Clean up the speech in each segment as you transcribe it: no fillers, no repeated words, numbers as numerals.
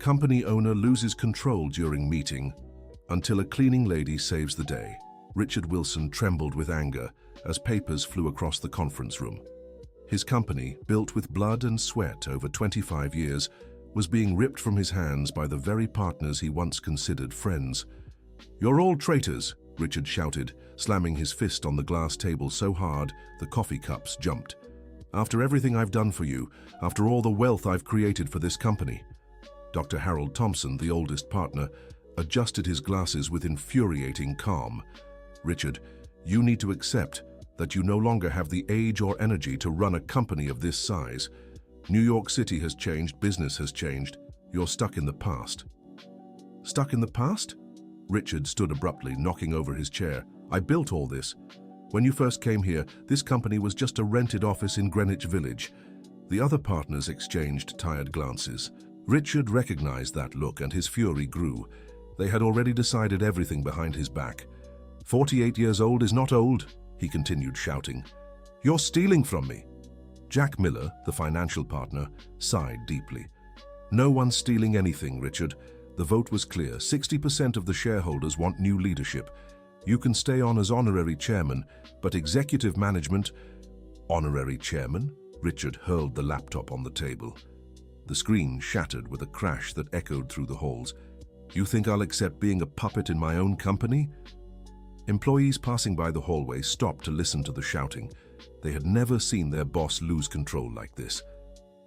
Company owner loses control during meeting until a cleaning lady saves the day. Richard Wilson trembled with anger as papers flew across the conference room. His company, built with blood and sweat over 25 years, was being ripped from his hands by the very partners he once considered friends. "You're all traitors," Richard shouted, slamming his fist on the glass table so hard the coffee cups jumped. "After everything I've done for you, after all the wealth I've created for this company." Dr. Harold Thompson, the oldest partner, adjusted his glasses with infuriating calm. "Richard, you need to accept that you no longer have the age or energy to run a company of this size. New York City has changed, business has changed. You're stuck in the past." "Stuck in the past?" Richard stood abruptly, knocking over his chair. "I built all this. When you first came here, this company was just a rented office in Greenwich Village." The other partners exchanged tired glances. Richard recognized that look and his fury grew. They had already decided everything behind his back. 48 years old is not old," he continued shouting. "You're stealing from me." Jack Miller, the financial partner, sighed deeply. "No one's stealing anything, Richard. The vote was clear. 60% of the shareholders want new leadership. You can stay on as honorary chairman, but executive management—" "Honorary chairman?" Richard hurled the laptop on the table. The screen shattered with a crash that echoed through the halls. "You think I'll accept being a puppet in my own company?" Employees passing by the hallway stopped to listen to the shouting. They had never seen their boss lose control like this.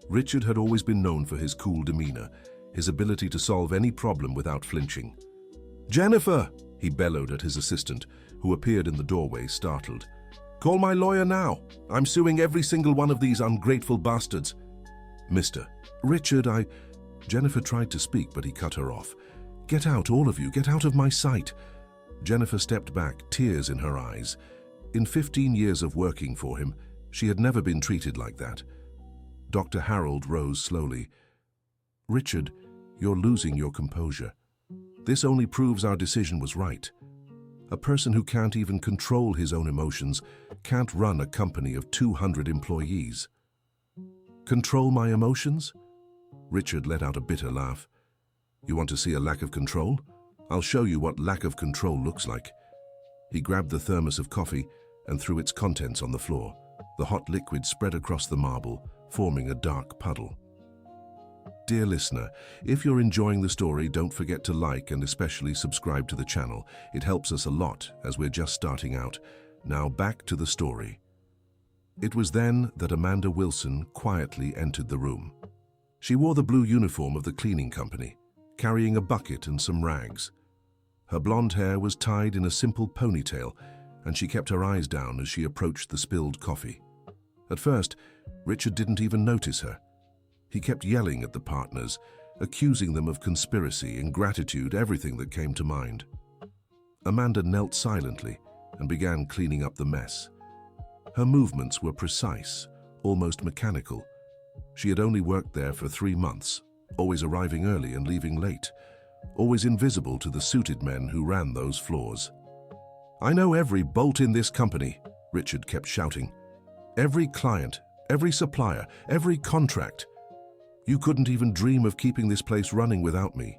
Richard had always been known for his cool demeanor, his ability to solve any problem without flinching. "Jennifer!" he bellowed at his assistant, who appeared in the doorway, startled. "Call my lawyer now. I'm suing every single one of these ungrateful bastards." "Mr. Richard, Jennifer tried to speak, but he cut her off. "Get out, all of you. Get out of my sight." Jennifer stepped back, tears in her eyes. In 15 years of working for him, she had never been treated like that. Dr. Harold rose slowly. "Richard, you're losing your composure. This only proves our decision was right. A person who can't even control his own emotions can't run a company of 200 employees." "Control my emotions?" Richard let out a bitter laugh. "You want to see a lack of control? I'll show you what lack of control looks like." He grabbed the thermos of coffee and threw its contents on the floor. The hot liquid spread across the marble, forming a dark puddle. Dear listener, if you're enjoying the story, don't forget to like and especially subscribe to the channel. It helps us a lot as we're just starting out. Now back to the story. It was then that Amanda Wilson quietly entered the room. She wore the blue uniform of the cleaning company, carrying a bucket and some rags. Her blonde hair was tied in a simple ponytail, and she kept her eyes down as she approached the spilled coffee. At first, Richard didn't even notice her. He kept yelling at the partners, accusing them of conspiracy, ingratitude, everything that came to mind. Amanda knelt silently and began cleaning up the mess. Her movements were precise, almost mechanical. She had only worked there for 3 months, always arriving early and leaving late, always invisible to the suited men who ran those floors. "I know every bolt in this company," Richard kept shouting. "Every client, every supplier, every contract. You couldn't even dream of keeping this place running without me."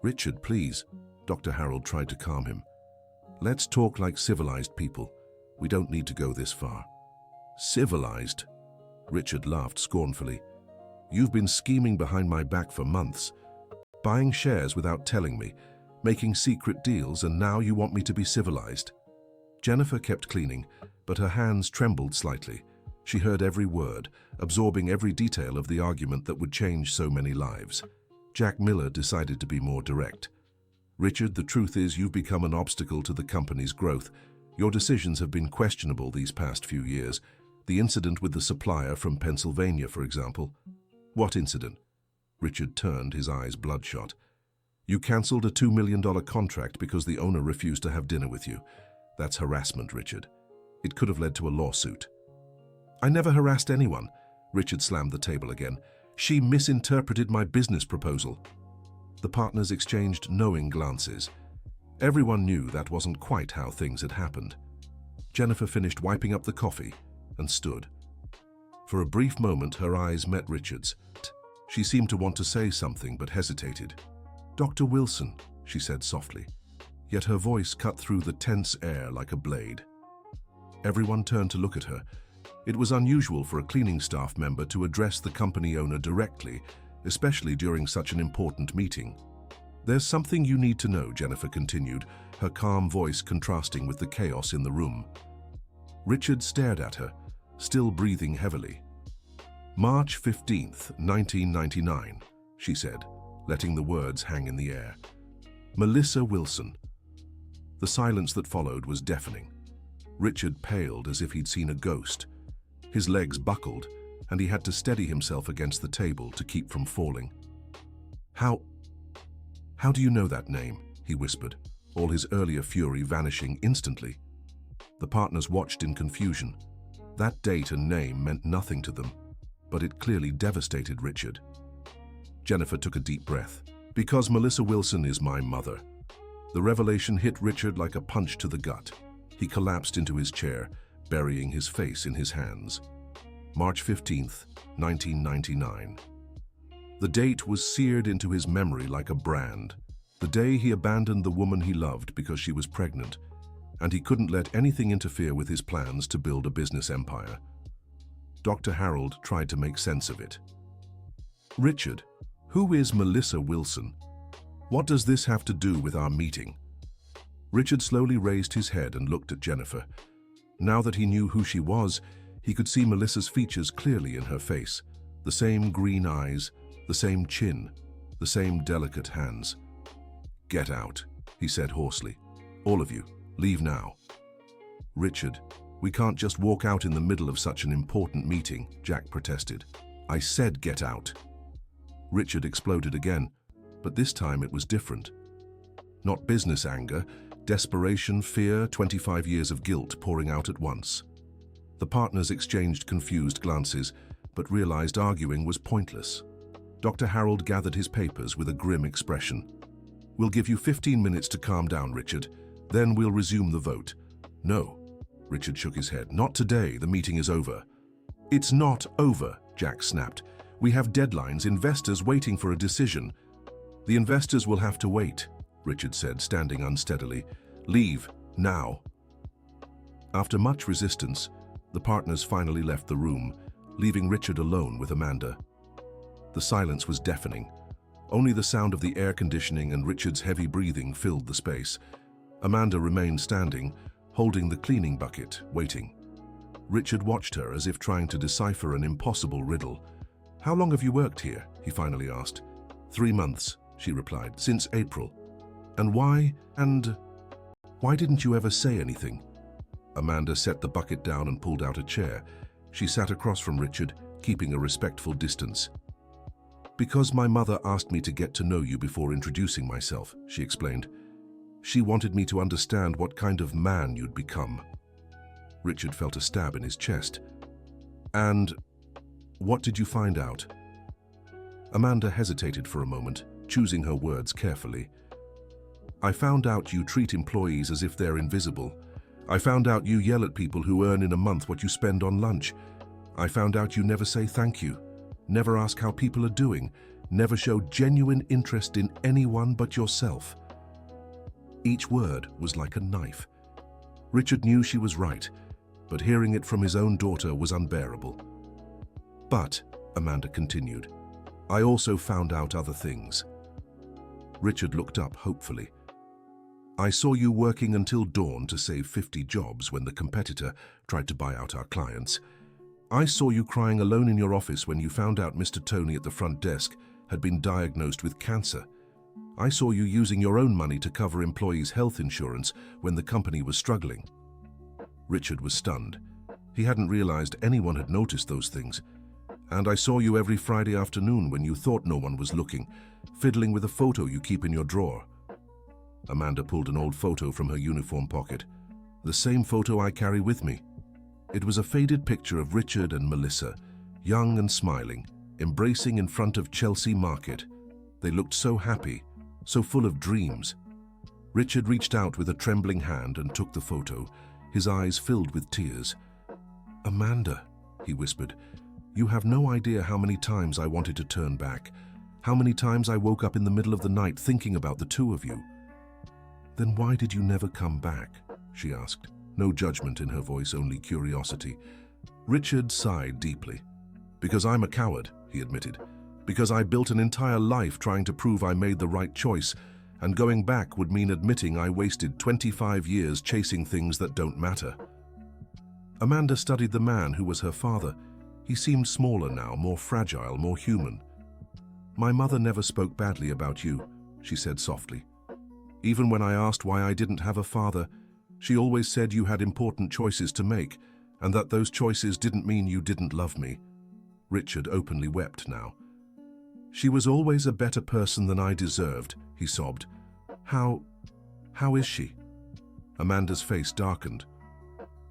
"Richard, please," Dr. Harold tried to calm him. "Let's talk like civilized people. We don't need to go this far." "Civilized?" Richard laughed scornfully. "You've been scheming behind my back for months, buying shares without telling me, making secret deals, and now you want me to be civilized." Jennifer kept cleaning, but her hands trembled slightly. She heard every word, absorbing every detail of the argument that would change so many lives. Jack Miller decided to be more direct. "Richard, the truth is you've become an obstacle to the company's growth. Your decisions have been questionable these past few years. The incident with the supplier from Pennsylvania, for example." "What incident?" Richard turned, his eyes bloodshot. "You cancelled a $2 million contract because the owner refused to have dinner with you. That's harassment, Richard. It could have led to a lawsuit." "I never harassed anyone." Richard slammed the table again. "She misinterpreted my business proposal." The partners exchanged knowing glances. Everyone knew that wasn't quite how things had happened. Jennifer finished wiping up the coffee and stood. For a brief moment, her eyes met Richard's. She seemed to want to say something but hesitated. "Dr. Wilson," she said softly, yet her voice cut through the tense air like a blade. Everyone turned to look at her. It was unusual for a cleaning staff member to address the company owner directly, especially during such an important meeting. "There's something you need to know," Jennifer continued, her calm voice contrasting with the chaos in the room. Richard stared at her, still breathing heavily. "March 15th, 1999, she said, letting the words hang in the air. "Melissa Wilson." The silence that followed was deafening. Richard paled as if he'd seen a ghost. His legs buckled, and he had to steady himself against the table to keep from falling. How do you know that name?" he whispered, all his earlier fury vanishing instantly. The partners watched in confusion. That date and name meant nothing to them, but it clearly devastated Richard. Jennifer took a deep breath. "Because Melissa Wilson is my mother." The revelation hit Richard like a punch to the gut. He collapsed into his chair, burying his face in his hands. March 15th, 1999. The date was seared into his memory like a brand. The day he abandoned the woman he loved because she was pregnant, and he couldn't let anything interfere with his plans to build a business empire. Dr. Harold tried to make sense of it. "Richard, who is Melissa Wilson? What does this have to do with our meeting?" Richard slowly raised his head and looked at Jennifer. Now that he knew who she was, he could see Melissa's features clearly in her face. The same green eyes, the same chin, the same delicate hands. "Get out," he said hoarsely. "All of you, leave now." "Richard, we can't just walk out in the middle of such an important meeting," Jack protested. "I said get out." Richard exploded again, but this time it was different. Not business anger, desperation, fear, 25 years of guilt pouring out at once. The partners exchanged confused glances, but realized arguing was pointless. Dr. Harold gathered his papers with a grim expression. "We'll give you 15 minutes to calm down, Richard. Then we'll resume the vote." "No," Richard shook his head. "Not today. The meeting is over." "It's not over," Jack snapped. "We have deadlines, investors waiting for a decision." "The investors will have to wait," Richard said, standing unsteadily. "Leave, now." After much resistance, the partners finally left the room, leaving Richard alone with Amanda. The silence was deafening. Only the sound of the air conditioning and Richard's heavy breathing filled the space. Amanda remained standing, holding the cleaning bucket, waiting. Richard watched her as if trying to decipher an impossible riddle. "How long have you worked here?" he finally asked. 3 months, she replied, "since April." "And why didn't you ever say anything?" Amanda set the bucket down and pulled out a chair. She sat across from Richard, keeping a respectful distance. "Because my mother asked me to get to know you before introducing myself," she explained. "She wanted me to understand what kind of man you'd become." Richard felt a stab in his chest. "And what did you find out?" Amanda hesitated for a moment, choosing her words carefully. "I found out you treat employees as if they're invisible. I found out you yell at people who earn in a month what you spend on lunch. I found out you never say thank you, never ask how people are doing, never show genuine interest in anyone but yourself." Each word was like a knife. Richard knew she was right, but hearing it from his own daughter was unbearable. "But," Amanda continued, "I also found out other things." Richard looked up hopefully. "I saw you working until dawn to save 50 jobs when the competitor tried to buy out our clients. I saw you crying alone in your office when you found out Mr. Tony at the front desk had been diagnosed with cancer. I saw you using your own money to cover employees' health insurance when the company was struggling." Richard was stunned. He hadn't realized anyone had noticed those things. "And I saw you every Friday afternoon when you thought no one was looking, fiddling with a photo you keep in your drawer." Amanda pulled an old photo from her uniform pocket. "The same photo I carry with me." It was a faded picture of Richard and Melissa, young and smiling, embracing in front of Chelsea Market. They looked so happy, so full of dreams. Richard reached out with a trembling hand and took the photo, his eyes filled with tears. "Amanda," he whispered, You have no idea how many times I wanted to turn back, how many times I woke up in the middle of the night thinking about the two of you." "Then why did you never come back?" she asked. No judgment in her voice, only curiosity. Richard sighed deeply. "Because I'm a coward," he admitted. "Because I built an entire life trying to prove I made the right choice, and going back would mean admitting I wasted 25 years chasing things that don't matter." Amanda studied the man who was her father. He seemed smaller now, more fragile, more human. "My mother never spoke badly about you," she said softly. "Even when I asked why I didn't have a father, she always said you had important choices to make, and that those choices didn't mean you didn't love me." Richard openly wept now. "She was always a better person than I deserved," he sobbed. How is she?" Amanda's face darkened.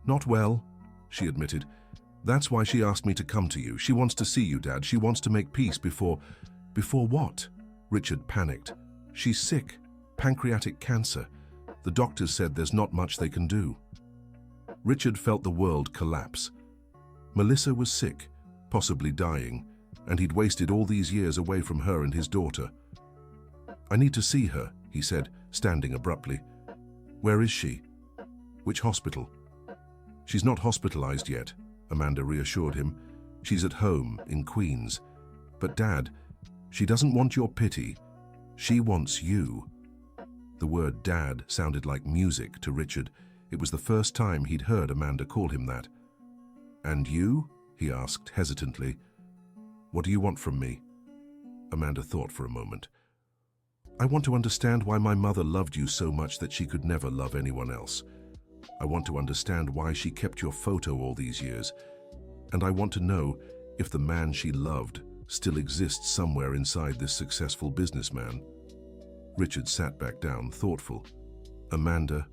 "Not well," she admitted. "That's why she asked me to come to you. She wants to see you, Dad. She wants to make peace before..." "Before what?" Richard panicked. "She's sick. Pancreatic cancer. The doctors said there's not much they can do." Richard felt the world collapse. Melissa was sick, possibly dying, and he'd wasted all these years away from her and his daughter. "I need to see her," he said, standing abruptly. "Where is she?" "Which hospital?" "She's not hospitalized yet," Amanda reassured him. "She's at home, in Queens. But Dad, she doesn't want your pity. She wants you." The word Dad sounded like music to Richard. It was the first time he'd heard Amanda call him that. "And you?" he asked hesitantly. "What do you want from me?" Amanda thought for a moment. "I want to understand why my mother loved you so much that she could never love anyone else. I want to understand why she kept your photo all these years. And I want to know if the man she loved still exists somewhere inside this successful businessman." Richard sat back down, thoughtful. "Amanda,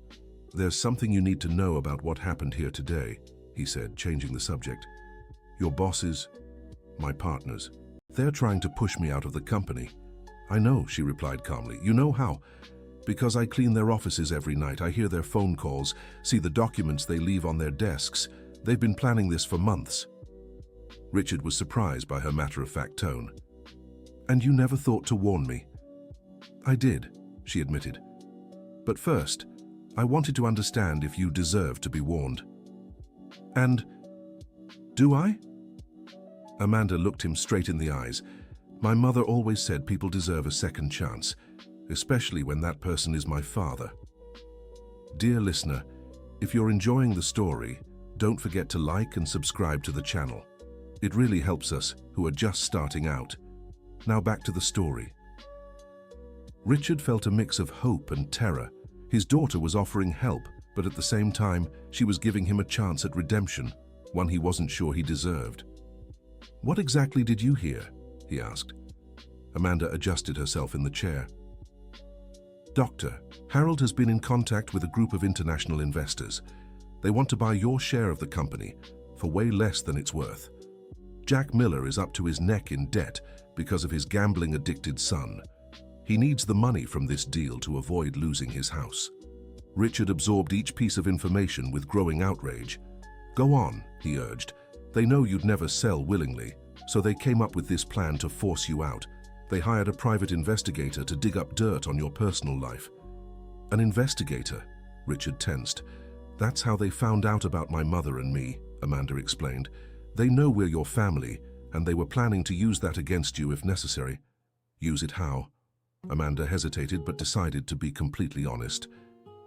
there's something you need to know about what happened here today," he said, changing the subject. "Your bosses, my partners, they're trying to push me out of the company." "I know," she replied calmly. "You know how? Because I clean their offices every night. I hear their phone calls, see the documents they leave on their desks. They've been planning this for months." Richard was surprised by her matter-of-fact tone. "And you never thought to warn me?" "I did," she admitted. "But first, I wanted to understand if you deserve to be warned." "And do I?" Amanda looked him straight in the eyes. "My mother always said people deserve a second chance, especially when that person is my father." Dear listener, if you're enjoying the story, don't forget to like and subscribe to the channel. It really helps us, who are just starting out. Now back to the story. Richard felt a mix of hope and terror. His daughter was offering help, but at the same time, she was giving him a chance at redemption, one he wasn't sure he deserved. "What exactly did you hear?" he asked. Amanda adjusted herself in the chair. "Doctor, Harold has been in contact with a group of international investors. They want to buy your share of the company for way less than it's worth. Jack Miller is up to his neck in debt because of his gambling-addicted son. He needs the money from this deal to avoid losing his house." Richard absorbed each piece of information with growing outrage. "Go on," he urged. "They know you'd never sell willingly, so they came up with this plan to force you out. They hired a private investigator to dig up dirt on your personal life." "An investigator?" Richard tensed. "That's how they found out about my mother and me," Amanda explained. "They know we're your family, and they were planning to use that against you if necessary." "Use it how?" Amanda hesitated but decided to be completely honest.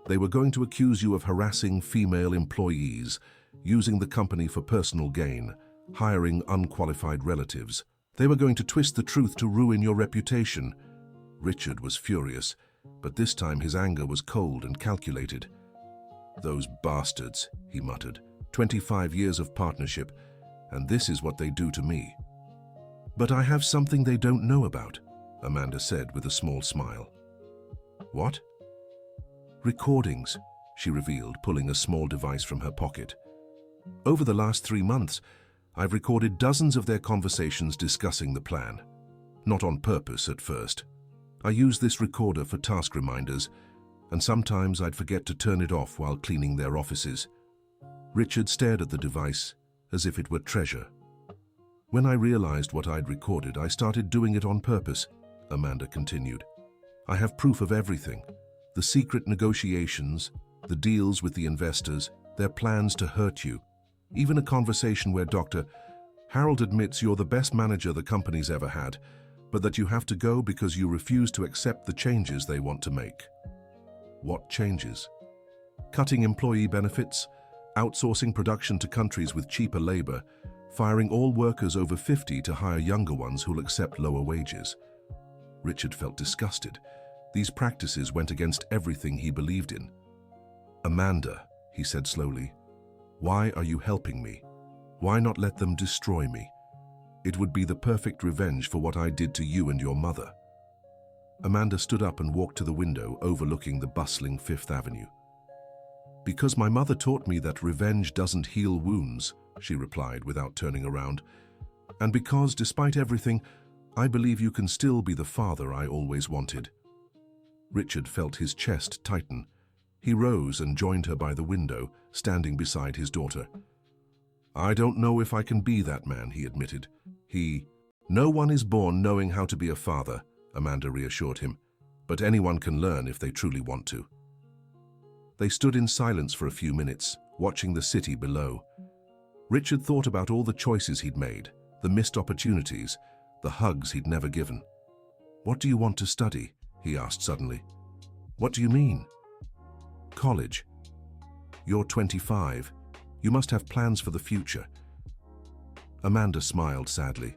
"They were going to accuse you of harassing female employees, using the company for personal gain, hiring unqualified relatives. They were going to twist the truth to ruin your reputation." Richard was furious, but this time his anger was cold and calculated. "Those bastards," he muttered. 25 years of partnership, and this is what they do to me." "But I have something they don't know about," Amanda said with a small smile. "What?" "Recordings," she revealed, pulling a small device from her pocket. "Over the last 3 months, I've recorded dozens of their conversations discussing the plan. Not on purpose at first. I use this recorder for task reminders, and sometimes I'd forget to turn it off while cleaning their offices." Richard stared at the device as if it were treasure. When I realized what I'd recorded, I started doing it on purpose, Amanda continued. I have proof of everything. The secret negotiations, the deals with the investors, their plans to hurt you. Even a conversation where Dr. Harold admits you're the best manager the company's ever had, but that you have to go because you refuse to accept the changes they want to make. What changes? Cutting employee benefits, outsourcing production to countries with cheaper labor, firing all workers over 50 to hire younger ones who'll accept lower wages. Richard felt disgusted. These practices went against everything he believed in. Amanda, he said slowly, why are you helping me? Why not let them destroy me? It would be the perfect revenge for what I did to you and your mother. Amanda stood up and walked to the window overlooking the bustling Fifth Avenue. Because my mother taught me that revenge doesn't heal wounds, she replied without turning around. And because, despite everything, I believe you can still be the father I always wanted. Richard felt his chest tighten. He rose and joined her by the window, standing beside his daughter. I don't know if I can be that man, he admitted. No one is born knowing how to be a father, Amanda reassured him, but anyone can learn if they truly want to. They stood in silence for a few minutes, watching the city below. Richard thought about all the choices he'd made, the missed opportunities, the hugs he'd never given. What do you want to study? He asked suddenly. What do you mean? College. You're 25. You must have plans for the future. Amanda smiled sadly.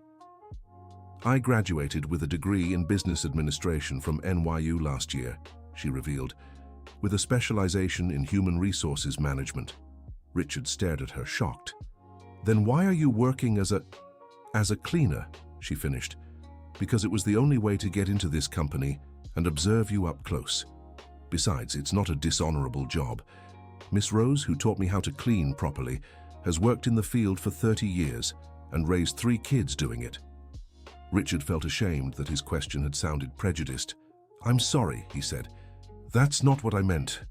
I graduated with a degree in business administration from NYU last year, she revealed, with a specialization in human resources management. Richard stared at her, shocked. Then why are you working as a cleaner, she finished. Because it was the only way to get into this company and observe you up close. Besides, it's not a dishonorable job. Miss Rose, who taught me how to clean properly, has worked in the field for 30 years and raised 3 kids doing it. Richard felt ashamed that his question had sounded prejudiced. I'm sorry, he said. That's not what I meant.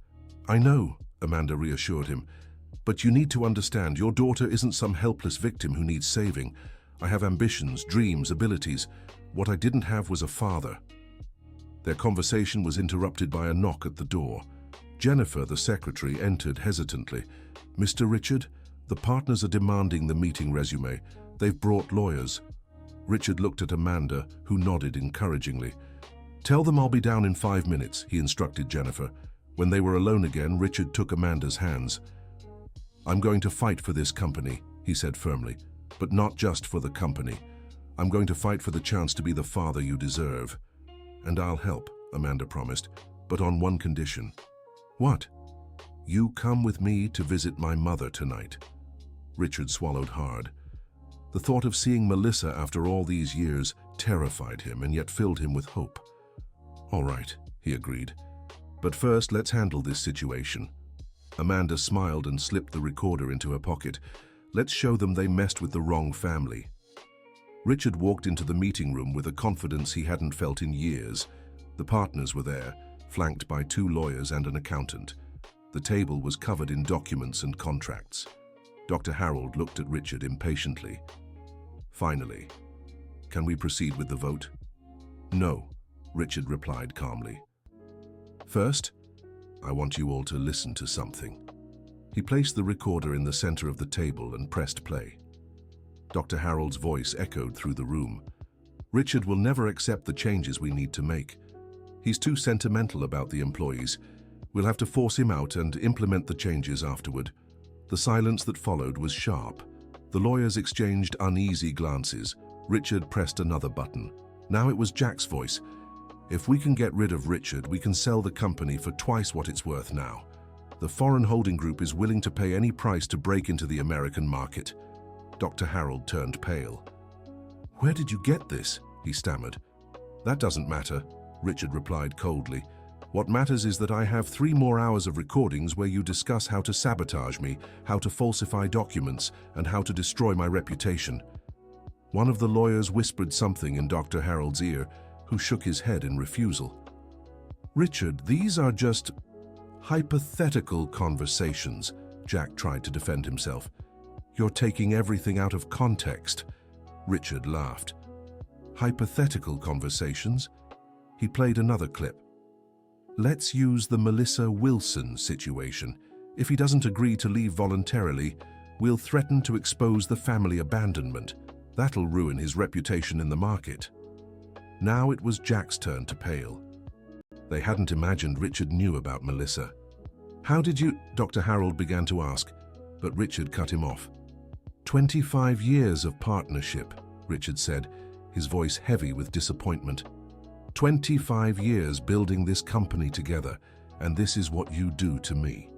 I know, Amanda reassured him, but you need to understand your daughter isn't some helpless victim who needs saving. I have ambitions, dreams, abilities. What I didn't have was a father. Their conversation was interrupted by a knock at the door. Jennifer, the secretary, entered hesitantly. Mr. Richard, the partners are demanding the meeting resume. They've brought lawyers. Richard looked at Amanda, who nodded encouragingly. Tell them I'll be down in 5 minutes, he instructed Jennifer. When they were alone again, Richard took Amanda's hands. I'm going to fight for this company, he said firmly, but not just for the company. I'm going to fight for the chance to be the father you deserve. And I'll help, Amanda promised, but on one condition. What? You come with me to visit my mother tonight. Richard swallowed hard. The thought of seeing Melissa after all these years terrified him and yet filled him with hope. All right, he agreed. But first, let's handle this situation. Amanda smiled and slipped the recorder into her pocket. Let's show them they messed with the wrong family. Richard walked into the meeting room with a confidence he hadn't felt in years. The partners were there, flanked by 2 lawyers and an accountant. The table was covered in documents and contracts. Dr. Harold looked at Richard impatiently. Finally, can we proceed with the vote? No, Richard replied calmly. First, I want you all to listen to something. He placed the recorder in the center of the table and pressed play. Dr. Harold's voice echoed through the room. Richard will never accept the changes we need to make. He's too sentimental about the employees. We'll have to force him out and implement the changes afterward. The silence that followed was sharp. The lawyers exchanged uneasy glances. Richard pressed another button. Now it was Jack's voice. If we can get rid of Richard, we can sell the company for twice what it's worth now. The foreign holding group is willing to pay any price to break into the American market. Dr. Harold turned pale. Where did you get this? He stammered. That doesn't matter, Richard replied coldly. What matters is that I have 3 more hours of recordings where you discuss how to sabotage me, how to falsify documents, and how to destroy my reputation. One of the lawyers whispered something in Dr. Harold's ear, who shook his head in refusal. Richard, these are just hypothetical conversations, Jack tried to defend himself. You're taking everything out of context. Richard laughed. Hypothetical conversations? He played another clip. Let's use the Melissa Wilson situation. If he doesn't agree to leave voluntarily, we'll threaten to expose the family abandonment. That'll ruin his reputation in the market. Now it was Jack's turn to pale. They hadn't imagined Richard knew about Melissa. How did you? Dr. Harold began to ask, but Richard cut him off. 25 years of partnership, Richard said, his voice heavy with disappointment. 25 years building this company together, and this is what you do to me.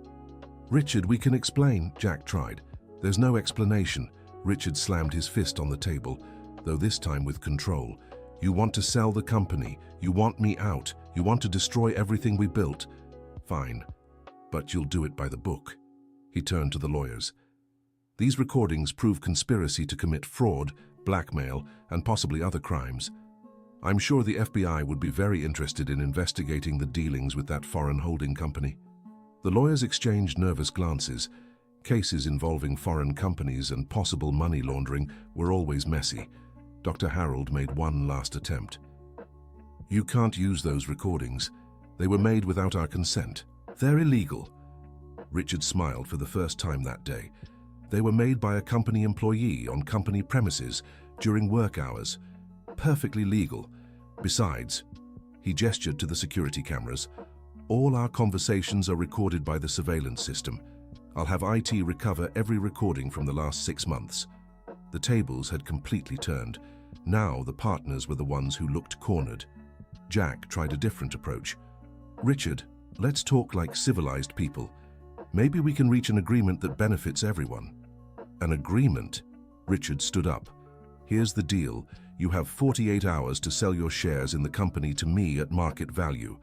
Richard, we can explain, Jack tried. There's no explanation. Richard slammed his fist on the table, though this time with control. You want to sell the company. You want me out. You want to destroy everything we built. Fine, but you'll do it by the book. He turned to the lawyers. These recordings prove conspiracy to commit fraud, blackmail, and possibly other crimes. I'm sure the FBI would be very interested in investigating the dealings with that foreign holding company. The lawyers exchanged nervous glances. Cases involving foreign companies and possible money laundering were always messy. Dr. Harold made one last attempt. You can't use those recordings. They were made without our consent. They're illegal. Richard smiled for the first time that day. They were made by a company employee on company premises during work hours. Perfectly legal. Besides, he gestured to the security cameras, all our conversations are recorded by the surveillance system. I'll have IT recover every recording from the last 6 months. The tables had completely turned. Now the partners were the ones who looked cornered. Jack tried a different approach. Richard, let's talk like civilized people. Maybe we can reach an agreement that benefits everyone. An agreement? Richard stood up. Here's the deal. You have 48 hours to sell your shares in the company to me at market value.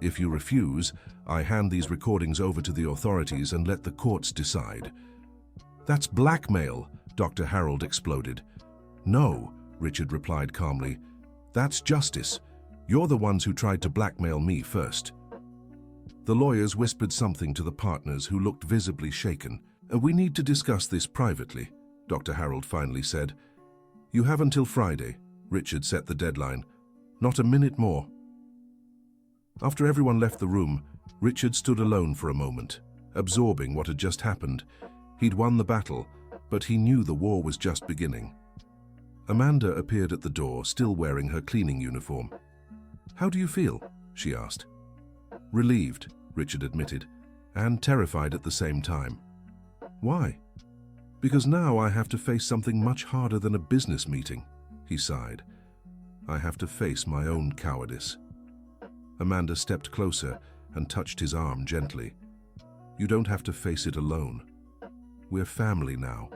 If you refuse, I hand these recordings over to the authorities and let the courts decide. That's blackmail, Dr. Harold exploded. No, Richard replied calmly. That's justice. You're the ones who tried to blackmail me first. The lawyers whispered something to the partners who looked visibly shaken. We need to discuss this privately, Dr. Harold finally said. You have until Friday. Richard set the deadline. Not a minute more. After everyone left the room, Richard stood alone for a moment, absorbing what had just happened. He'd won the battle, but he knew the war was just beginning. Amanda appeared at the door, still wearing her cleaning uniform. How do you feel? She asked. Relieved, Richard admitted, and terrified at the same time. Why? Because now I have to face something much harder than a business meeting, he sighed. I have to face my own cowardice. Amanda stepped closer and touched his arm gently. You don't have to face it alone. We're family now.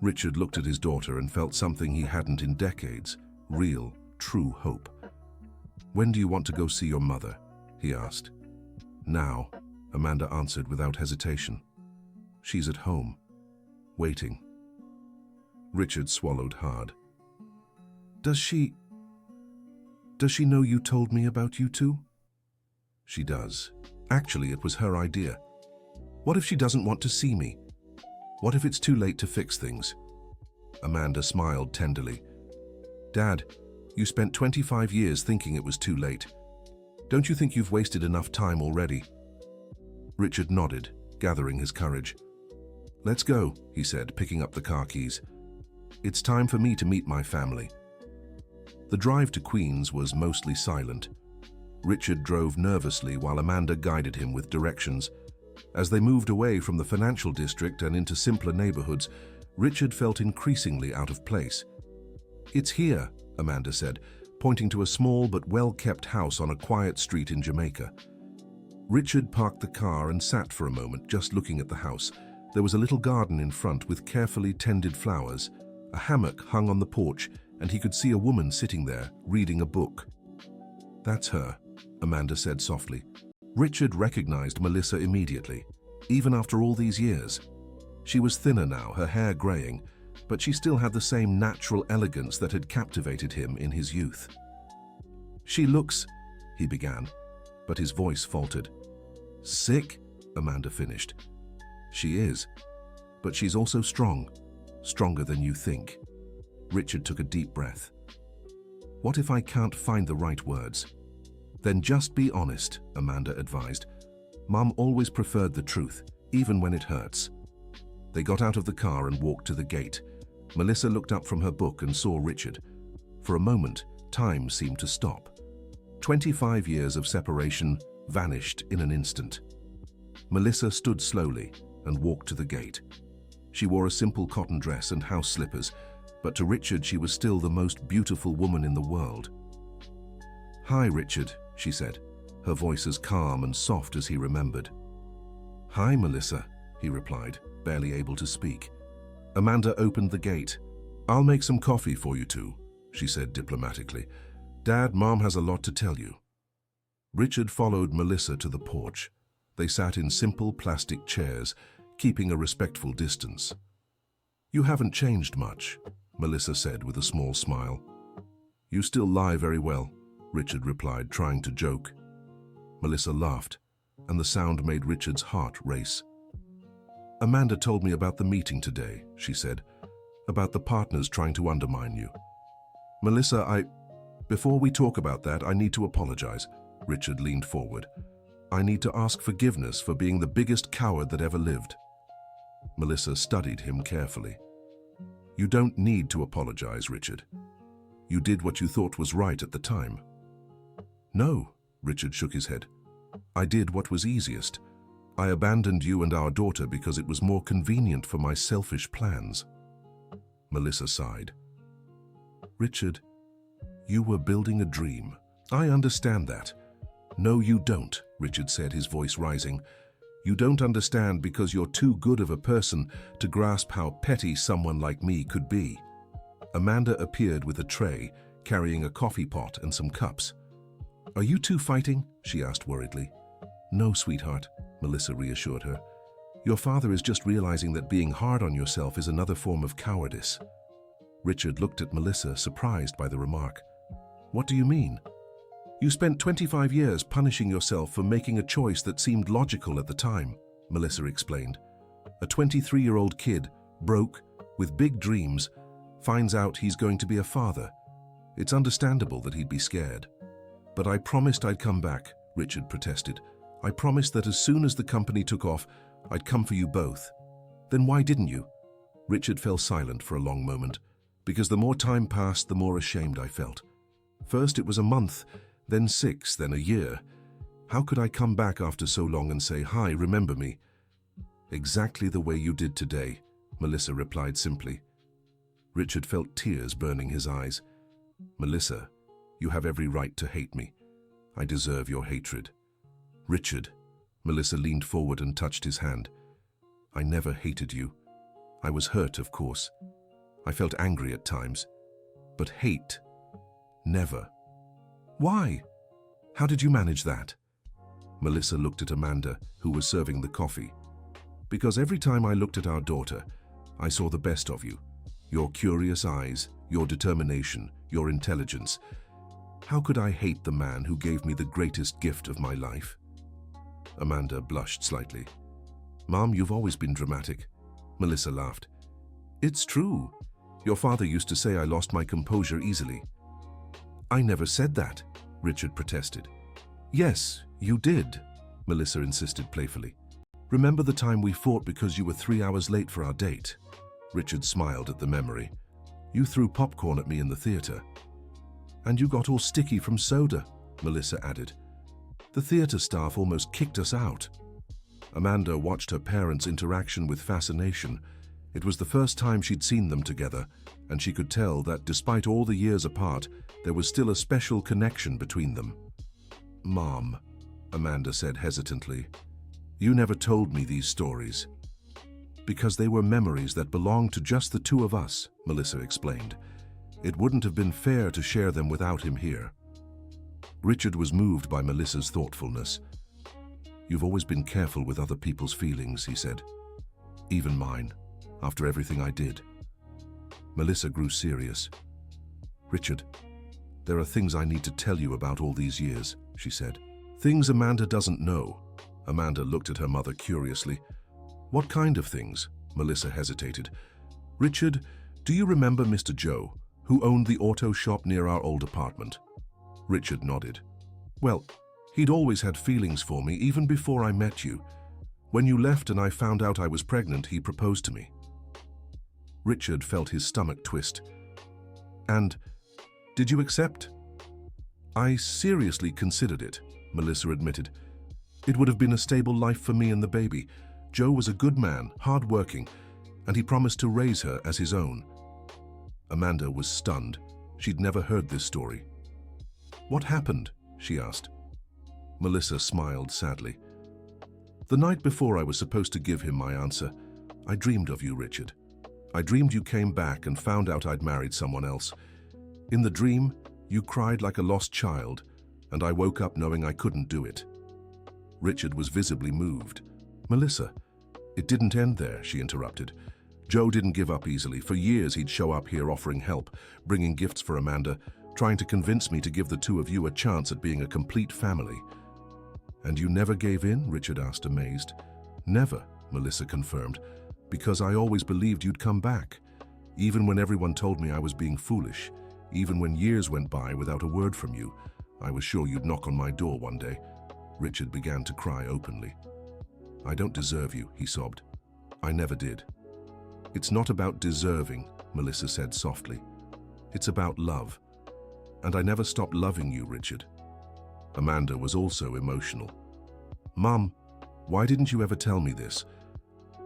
Richard looked at his daughter and felt something he hadn't in decades, real, true hope. When do you want to go see your mother? He asked. Now, Amanda answered without hesitation. She's at home, waiting. Richard swallowed hard. Does she know you told me about you two? She does. Actually, it was her idea. What if she doesn't want to see me? What if it's too late to fix things? Amanda smiled tenderly. Dad, you spent 25 years thinking it was too late. Don't you think you've wasted enough time already? Richard nodded, gathering his courage. Let's go, he said, picking up the car keys. It's time for me to meet my family. The drive to Queens was mostly silent. Richard drove nervously while Amanda guided him with directions. As they moved away from the financial district and into simpler neighborhoods, Richard felt increasingly out of place. It's here, Amanda said, pointing to a small but well-kept house on a quiet street in Jamaica. Richard parked the car and sat for a moment, just looking at the house. There was a little garden in front with carefully tended flowers. A hammock hung on the porch, and he could see a woman sitting there, reading a book. That's her, Amanda said softly. Richard recognized Melissa immediately, even after all these years. She was thinner now, her hair graying, but she still had the same natural elegance that had captivated him in his youth. She looks, he began, but his voice faltered. Sick, Amanda finished. She is, but she's also strong, stronger than you think. Richard took a deep breath. What if I can't find the right words? Then just be honest, Amanda advised. Mom always preferred the truth, even when it hurts. They got out of the car and walked to the gate. Melissa looked up from her book and saw Richard. For a moment, time seemed to stop. 25 years of separation vanished in an instant. Melissa stood slowly and walked to the gate. She wore a simple cotton dress and house slippers, but to Richard she was still the most beautiful woman in the world. "Hi, Richard," she said, her voice as calm and soft as he remembered. "Hi, Melissa," he replied, barely able to speak. Amanda opened the gate. "I'll make some coffee for you two," she said diplomatically. "Dad, Mom has a lot to tell you." Richard followed Melissa to the porch. They sat in simple plastic chairs, keeping a respectful distance. "You haven't changed much," Melissa said with a small smile. "You still lie very well," Richard replied, trying to joke. Melissa laughed, and the sound made Richard's heart race. "Amanda told me about the meeting today," she said, "about the partners trying to undermine you." "Melissa, before we talk about that, I need to apologize." Richard leaned forward. "I need to ask forgiveness for being the biggest coward that ever lived." Melissa studied him carefully. "You don't need to apologize, Richard. You did what you thought was right at the time." "No," Richard shook his head. "I did what was easiest. I abandoned you and our daughter because it was more convenient for my selfish plans." Melissa sighed. "Richard, you were building a dream. I understand that." "No, you don't," Richard said, his voice rising. "You don't understand because you're too good of a person to grasp how petty someone like me could be." Amanda appeared with a tray, carrying a coffee pot and some cups. "Are you two fighting?" she asked worriedly. "No, sweetheart," Melissa reassured her. "Your father is just realizing that being hard on yourself is another form of cowardice." Richard looked at Melissa, surprised by the remark. "What do you mean?" "You spent 25 years punishing yourself for making a choice that seemed logical at the time," Melissa explained. "A 23-year-old kid, broke, with big dreams, finds out he's going to be a father. It's understandable that he'd be scared." "But I promised I'd come back," Richard protested. "I promised that as soon as the company took off, I'd come for you both." "Then why didn't you?" Richard fell silent for a long moment. "Because the more time passed, the more ashamed I felt. First it was a month, then 6, then a year. How could I come back after so long and say, 'Hi, remember me?'" "Exactly the way you did today," Melissa replied simply. Richard felt tears burning his eyes. "Melissa, you have every right to hate me. I deserve your hatred." "Richard," Melissa leaned forward and touched his hand. "I never hated you. I was hurt, of course. I felt angry at times. But hate, never." "Why? How did you manage that?" Melissa looked at Amanda, who was serving the coffee. "Because every time I looked at our daughter, I saw the best of you. Your curious eyes, your determination, your intelligence. How could I hate the man who gave me the greatest gift of my life?" Amanda blushed slightly. "Mom, you've always been dramatic." Melissa laughed. "It's true. Your father used to say I lost my composure easily." "I never said that," Richard protested. "Yes, you did," Melissa insisted playfully. "Remember the time we fought because you were 3 hours late for our date?" Richard smiled at the memory. "You threw popcorn at me in the theater." "And you got all sticky from soda," Melissa added. "The theater staff almost kicked us out." Amanda watched her parents' interaction with fascination. It was the first time she'd seen them together, and she could tell that despite all the years apart, there was still a special connection between them. "Mom," Amanda said hesitantly, "you never told me these stories." "Because they were memories that belonged to just the two of us," Melissa explained. "It wouldn't have been fair to share them without him here." Richard was moved by Melissa's thoughtfulness. "You've always been careful with other people's feelings," he said. "Even mine, after everything I did." Melissa grew serious. "Richard, there are things I need to tell you about all these years," she said. "Things Amanda doesn't know." Amanda looked at her mother curiously. "What kind of things?" Melissa hesitated. "Richard, do you remember Mr. Joe, who owned the auto shop near our old apartment. Richard nodded. Well, he'd always had feelings for me even before I met you. When you left and I found out I was pregnant, he proposed to me. Richard felt his stomach twist. And did you accept? I seriously considered it, Melissa admitted. It would have been a stable life for me and the baby. Joe was a good man, hard-working, and he promised to raise her as his own. Amanda was stunned. She'd never heard this story. What happened? She asked. Melissa smiled sadly. The night before I was supposed to give him my answer, I dreamed of you, Richard. I dreamed you came back and found out I'd married someone else. In the dream, you cried like a lost child, and I woke up knowing I couldn't do it. Richard was visibly moved. Melissa, it didn't end there, she interrupted. Joe didn't give up easily. For years he'd show up here offering help, bringing gifts for Amanda, trying to convince me to give the two of you a chance at being a complete family. And you never gave in? Richard asked, amazed. Never, Melissa confirmed, because I always believed you'd come back, even when everyone told me I was being foolish, even when years went by without a word from you. I was sure you'd knock on my door one day. Richard began to cry openly. I don't deserve you, he sobbed. I never did. It's not about deserving, Melissa said softly. It's about love. And I never stopped loving you, Richard. Amanda was also emotional. Mom, why didn't you ever tell me this?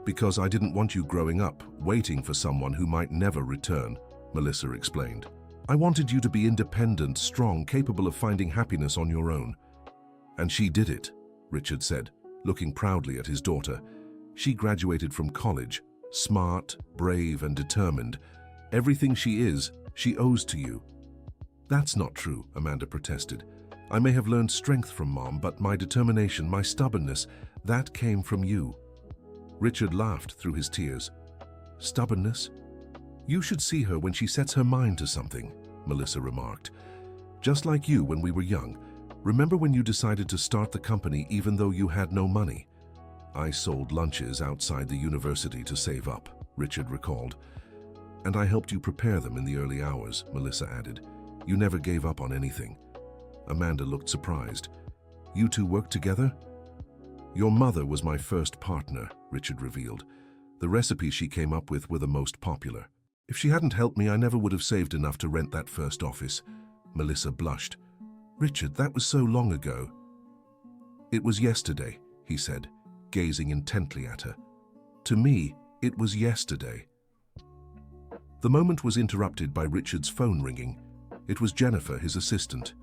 Because I didn't want you growing up, waiting for someone who might never return, Melissa explained. I wanted you to be independent, strong, capable of finding happiness on your own. And she did it, Richard said, looking proudly at his daughter. She graduated from college, smart, brave, and determined. Everything she is, she owes to you. That's not true, Amanda protested. I may have learned strength from Mom, but my determination, my stubbornness, that came from you. Richard laughed through his tears. Stubbornness? You should see her when she sets her mind to something, Melissa remarked. Just like you when we were young. Remember when you decided to start the company even though you had no money? I sold lunches outside the university to save up, Richard recalled. And I helped you prepare them in the early hours, Melissa added. You never gave up on anything. Amanda looked surprised. You two worked together? Your mother was my first partner, Richard revealed. The recipes she came up with were the most popular. If she hadn't helped me, I never would have saved enough to rent that first office. Melissa blushed. Richard, that was so long ago. It was yesterday, he said, gazing intently at her. To me, it was yesterday. The moment was interrupted by Richard's phone ringing. It was Jennifer, his assistant.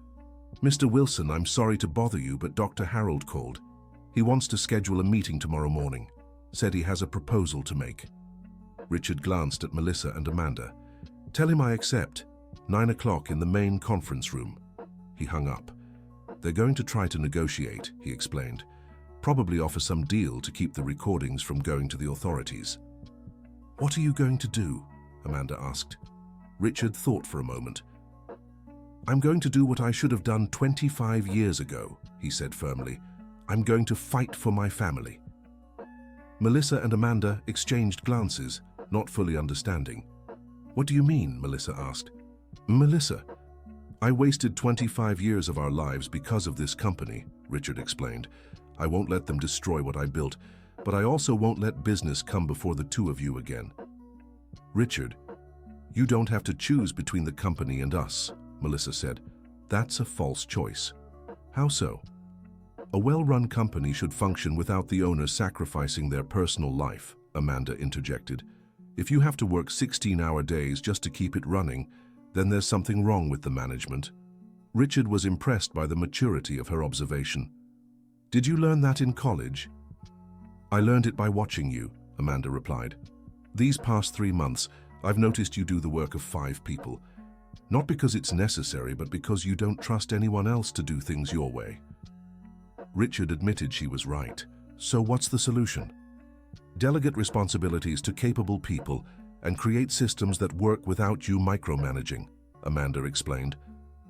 Mr. Wilson, I'm sorry to bother you, but Dr. Harold called. He wants to schedule a meeting tomorrow morning. Said he has a proposal to make. Richard glanced at Melissa and Amanda. Tell him I accept. 9 o'clock in the main conference room. He hung up. They're going to try to negotiate, he explained. Probably offer some deal to keep the recordings from going to the authorities. What are you going to do? Amanda asked. Richard thought for a moment. I'm going to do what I should have done 25 years ago, he said firmly. I'm going to fight for my family. Melissa and Amanda exchanged glances, not fully understanding. What do you mean? Melissa asked. Melissa, I wasted 25 years of our lives because of this company, Richard explained. I won't let them destroy what I built, but I also won't let business come before the two of you again. Richard, you don't have to choose between the company and us, Melissa said. That's a false choice. How so? A well-run company should function without the owner sacrificing their personal life, Amanda interjected. If you have to work 16-hour days just to keep it running, then there's something wrong with the management. Richard was impressed by the maturity of her observation. Did you learn that in college? I learned it by watching you, Amanda replied. These past 3 months, I've noticed you do the work of 5 people. Not because it's necessary, but because you don't trust anyone else to do things your way. Richard admitted she was right. So what's the solution? Delegate responsibilities to capable people and create systems that work without you micromanaging, Amanda explained.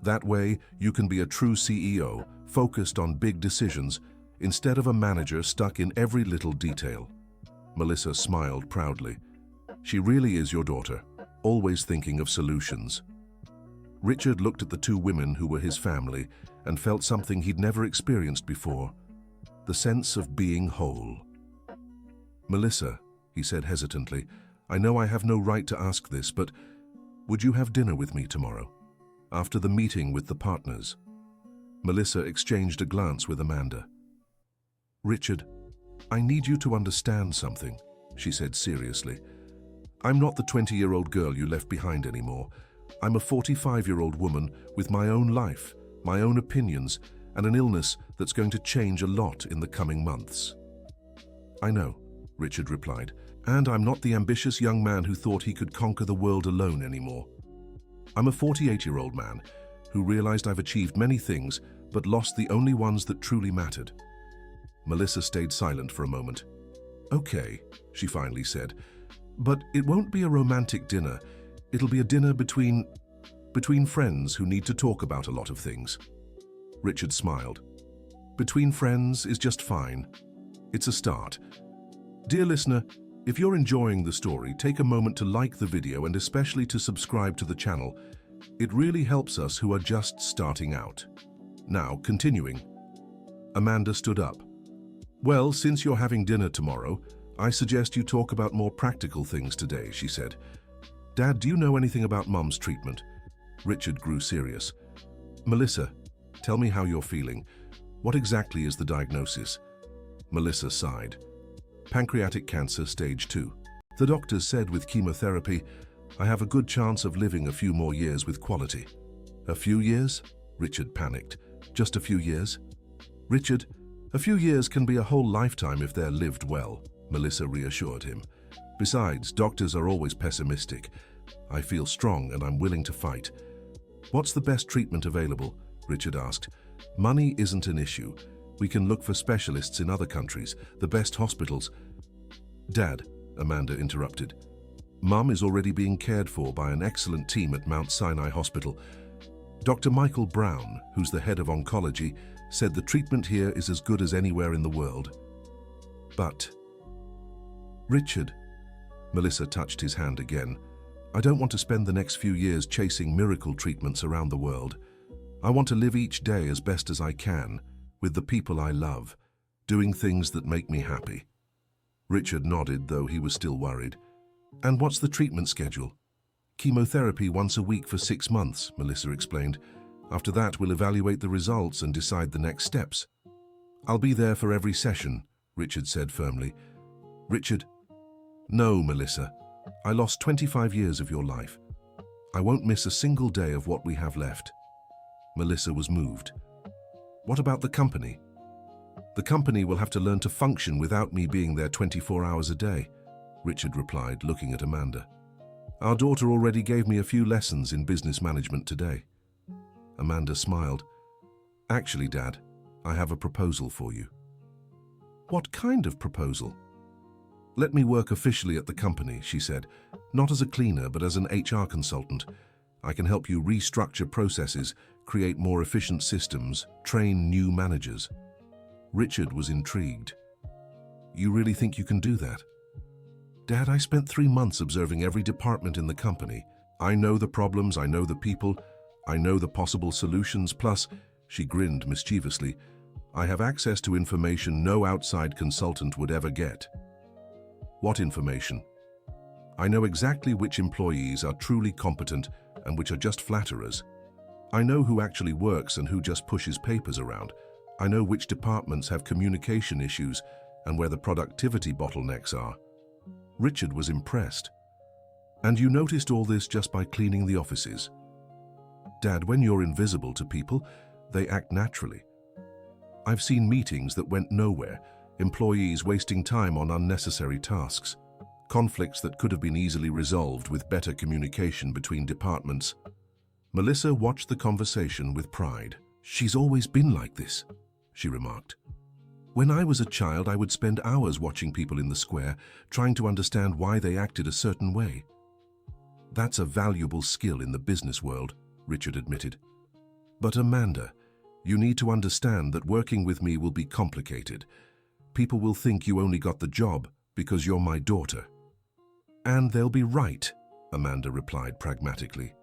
That way, you can be a true CEO, focused on big decisions, instead of a manager stuck in every little detail. Melissa smiled proudly. She really is your daughter, always thinking of solutions. Richard looked at the two women who were his family and felt something he'd never experienced before, the sense of being whole. "Melissa," he said hesitantly, "I know I have no right to ask this, but would you have dinner with me tomorrow, after the meeting with the partners?" Melissa exchanged a glance with Amanda. "Richard, I need you to understand something," she said seriously. "I'm not the 20-year-old girl you left behind anymore. I'm a 45-year-old woman with my own life, my own opinions, and an illness that's going to change a lot in the coming months." "I know," Richard replied, "and I'm not the ambitious young man who thought he could conquer the world alone anymore. I'm a 48-year-old man who realized I've achieved many things but lost the only ones that truly mattered." Melissa stayed silent for a moment. "Okay," she finally said, "but it won't be a romantic dinner. It'll be a dinner between friends who need to talk about a lot of things." Richard smiled. "Between friends is just fine. It's a start. Dear listener, if you're enjoying the story, take a moment to like the video and especially to subscribe to the channel. It really helps us who are just starting out. Now, continuing. Amanda stood up. "Well, since you're having dinner tomorrow, I suggest you talk about more practical things today," she said. "Dad, do you know anything about Mum's treatment?" Richard grew serious. "Melissa, tell me how you're feeling. What exactly is the diagnosis?" Melissa sighed. "Pancreatic cancer, stage 2. The doctors said with chemotherapy, I have a good chance of living a few more years with quality." "A few years?" Richard panicked. "Just a few years?" "Richard, a few years can be a whole lifetime if they're lived well," Melissa reassured him. "Besides, doctors are always pessimistic. I feel strong and I'm willing to fight." "What's the best treatment available?" Richard asked. "Money isn't an issue. We can look for specialists in other countries, the best hospitals." "Dad," Amanda interrupted, "Mum is already being cared for by an excellent team at Mount Sinai Hospital. Dr. Michael Brown, who's the head of oncology, said the treatment here is as good as anywhere in the world." "But..." "Richard," Melissa touched his hand again, "I don't want to spend the next few years chasing miracle treatments around the world. I want to live each day as best as I can, with the people I love, doing things that make me happy." Richard nodded, though he was still worried. "And what's the treatment schedule?" "Chemotherapy once a week for 6 months, Melissa explained. "After that, we'll evaluate the results and decide the next steps." "I'll be there for every session," Richard said firmly. "Richard..." "No, Melissa. I lost 25 years of your life. I won't miss a single day of what we have left." Melissa was moved. "What about the company?" "The company will have to learn to function without me being there 24 hours a day," Richard replied, looking at Amanda. "Our daughter already gave me a few lessons in business management today." Amanda smiled. "Actually, Dad, I have a proposal for you." "What kind of proposal?" "Let me work officially at the company," she said. "Not as a cleaner, but as an HR consultant. I can help you restructure processes, create more efficient systems, train new managers." Richard was intrigued. "You really think you can do that?" "Dad, I spent 3 months observing every department in the company. I know the problems, I know the people, I know the possible solutions, plus," she grinned mischievously, "I have access to information no outside consultant would ever get." "What information?" "I know exactly which employees are truly competent and which are just flatterers. I know who actually works and who just pushes papers around. I know which departments have communication issues and where the productivity bottlenecks are." Richard was impressed. "And you noticed all this just by cleaning the offices?" "Dad, when you're invisible to people, they act naturally. I've seen meetings that went nowhere, employees wasting time on unnecessary tasks, conflicts that could have been easily resolved with better communication between departments." Melissa watched the conversation with pride. "She's always been like this," she remarked. "When I was a child, I would spend hours watching people in the square, trying to understand why they acted a certain way." "That's a valuable skill in the business world," Richard admitted. "But Amanda, you need to understand that working with me will be complicated. People will think you only got the job because you're my daughter." "And they'll be right," Amanda replied pragmatically.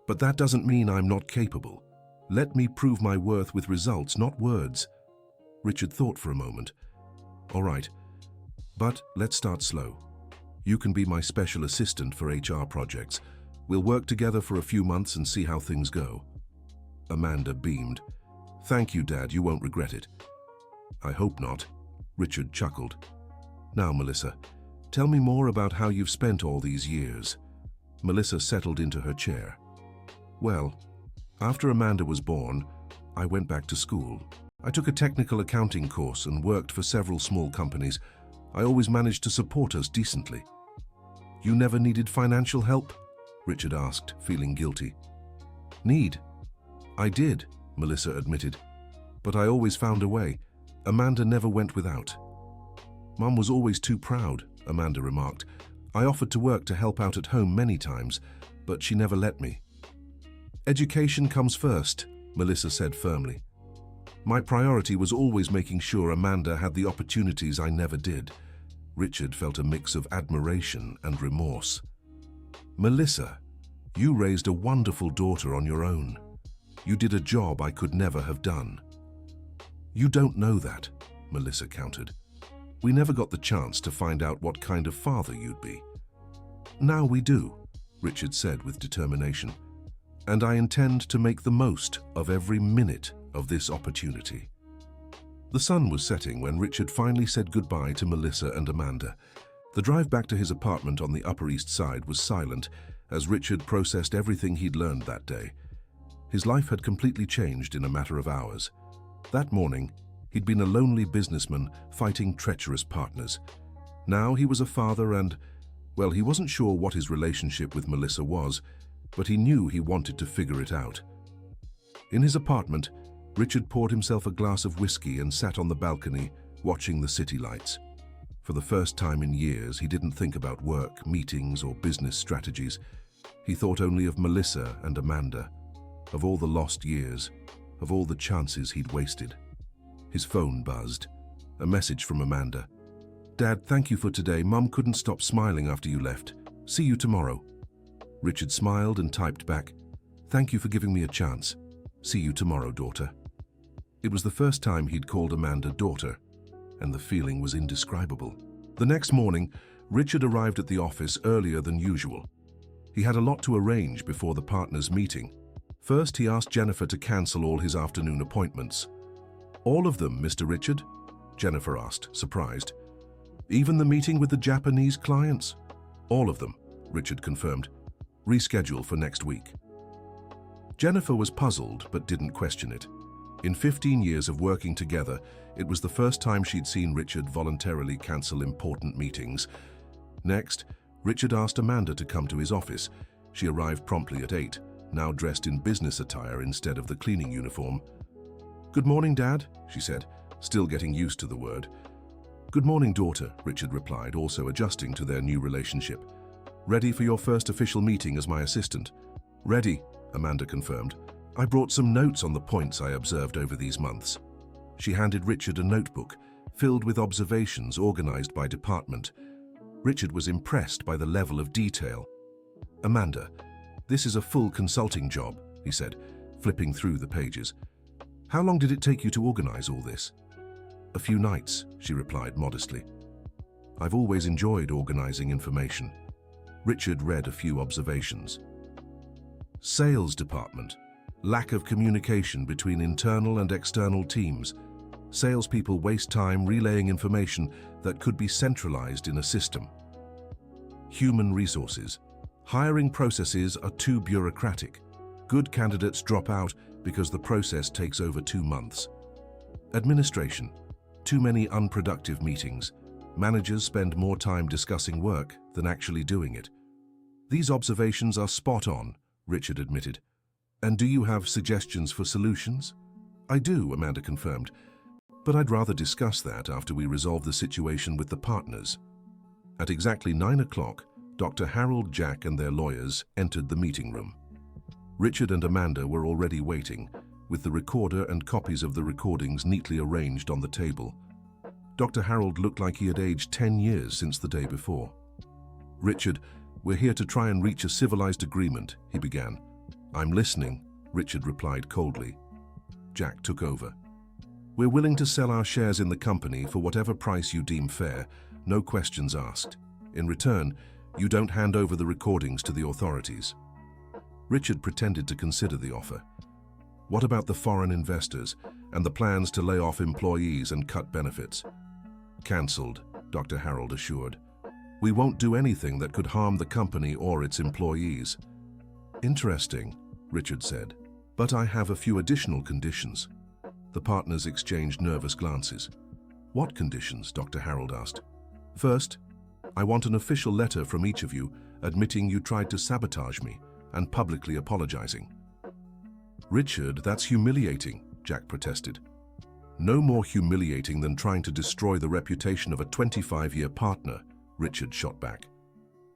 But that doesn't mean I'm not capable. Let me prove my worth with results, not words. Richard thought for a moment. All right, but let's start slow. You can be my special assistant for HR projects. We'll work together for a few months and see how things go. Amanda beamed. Thank you, Dad, you won't regret it. I hope not. Richard chuckled. Now, Melissa, tell me more about how you've spent all these years. Melissa settled into her chair. Well, after Amanda was born, I went back to school. I took a technical accounting course and worked for several small companies. I always managed to support us decently. You never needed financial help? Richard asked, feeling guilty. Need? I did, Melissa admitted. But I always found a way. Amanda never went without. Mum was always too proud, Amanda remarked. I offered to work to help out at home many times, but she never let me. Education comes first, Melissa said firmly. My priority was always making sure Amanda had the opportunities I never did. Richard felt a mix of admiration and remorse. Melissa, you raised a wonderful daughter on your own. You did a job I could never have done. You don't know that, Melissa countered. We never got the chance to find out what kind of father you'd be. Now we do, Richard said with determination. And I intend to make the most of every minute of this opportunity. The sun was setting when Richard finally said goodbye to Melissa and Amanda. The drive back to his apartment on the Upper East Side was silent as Richard processed everything he'd learned that day. His life had completely changed in a matter of hours. That morning, he'd been a lonely businessman fighting treacherous partners. Now he was a father and, well, he wasn't sure what his relationship with Melissa was, but he knew he wanted to figure it out. In his apartment, Richard poured himself a glass of whiskey and sat on the balcony, watching the city lights. For the first time in years, he didn't think about work, meetings, or business strategies. He thought only of Melissa and Amanda, of all the lost years, of all the chances he'd wasted. His phone buzzed. A message from Amanda. Dad, thank you for today. Mum couldn't stop smiling after you left. See you tomorrow. Richard smiled and typed back, Thank you for giving me a chance. See you tomorrow, daughter. It was the first time he'd called Amanda daughter, and the feeling was indescribable. The next morning, Richard arrived at the office earlier than usual. He had a lot to arrange before the partners' meeting. First, he asked Jennifer to cancel all his afternoon appointments. All of them, Mr. Richard? Jennifer asked, surprised. Even the meeting with the Japanese clients? All of them, Richard confirmed. Reschedule for next week. Jennifer was puzzled but didn't question it. In 15 years of working together, it was the first time she'd seen Richard voluntarily cancel important meetings. Next, Richard asked Amanda to come to his office. She arrived promptly at 8, now dressed in business attire instead of the cleaning uniform. Good morning, Dad, she said, still getting used to the word. Good morning, daughter, Richard replied, also adjusting to their new relationship. Ready for your first official meeting as my assistant? Ready, Amanda confirmed. I brought some notes on the points I observed over these months. She handed Richard a notebook, filled with observations organized by department. Richard was impressed by the level of detail. Amanda, this is a full consulting job, he said, flipping through the pages. How long did it take you to organize all this? A few nights, she replied modestly. I've always enjoyed organizing information. Richard read a few observations. Sales department. Lack of communication between internal and external teams. Salespeople waste time relaying information that could be centralized in a system. Human resources. Hiring processes are too bureaucratic. Good candidates drop out because the process takes over 2 months. Administration. Too many unproductive meetings. Managers spend more time discussing work than actually doing it. These observations are spot on, Richard admitted. And do you have suggestions for solutions? I do, Amanda confirmed. But I'd rather discuss that after we resolve the situation with the partners. At exactly 9 o'clock, Dr. Harold Jack and their lawyers entered the meeting room. Richard and Amanda were already waiting, with the recorder and copies of the recordings neatly arranged on the table. Dr. Harold looked like he had aged 10 years since the day before. Richard, we're here to try and reach a civilized agreement, he began. "I'm listening," Richard replied coldly. Jack took over. "We're willing to sell our shares in the company for whatever price you deem fair, no questions asked. In return, you don't hand over the recordings to the authorities." Richard pretended to consider the offer. "What about the foreign investors and the plans to lay off employees and cut benefits?" "Cancelled," Dr. Harold assured. "We won't do anything that could harm the company or its employees." "Interesting," Richard said. "But I have a few additional conditions." The partners exchanged nervous glances. "What conditions?" Dr. Harold asked. "First, I want an official letter from each of you admitting you tried to sabotage me and publicly apologizing." "Richard, that's humiliating," Jack protested. "No more humiliating than trying to destroy the reputation of a 25-year partner," Richard shot back.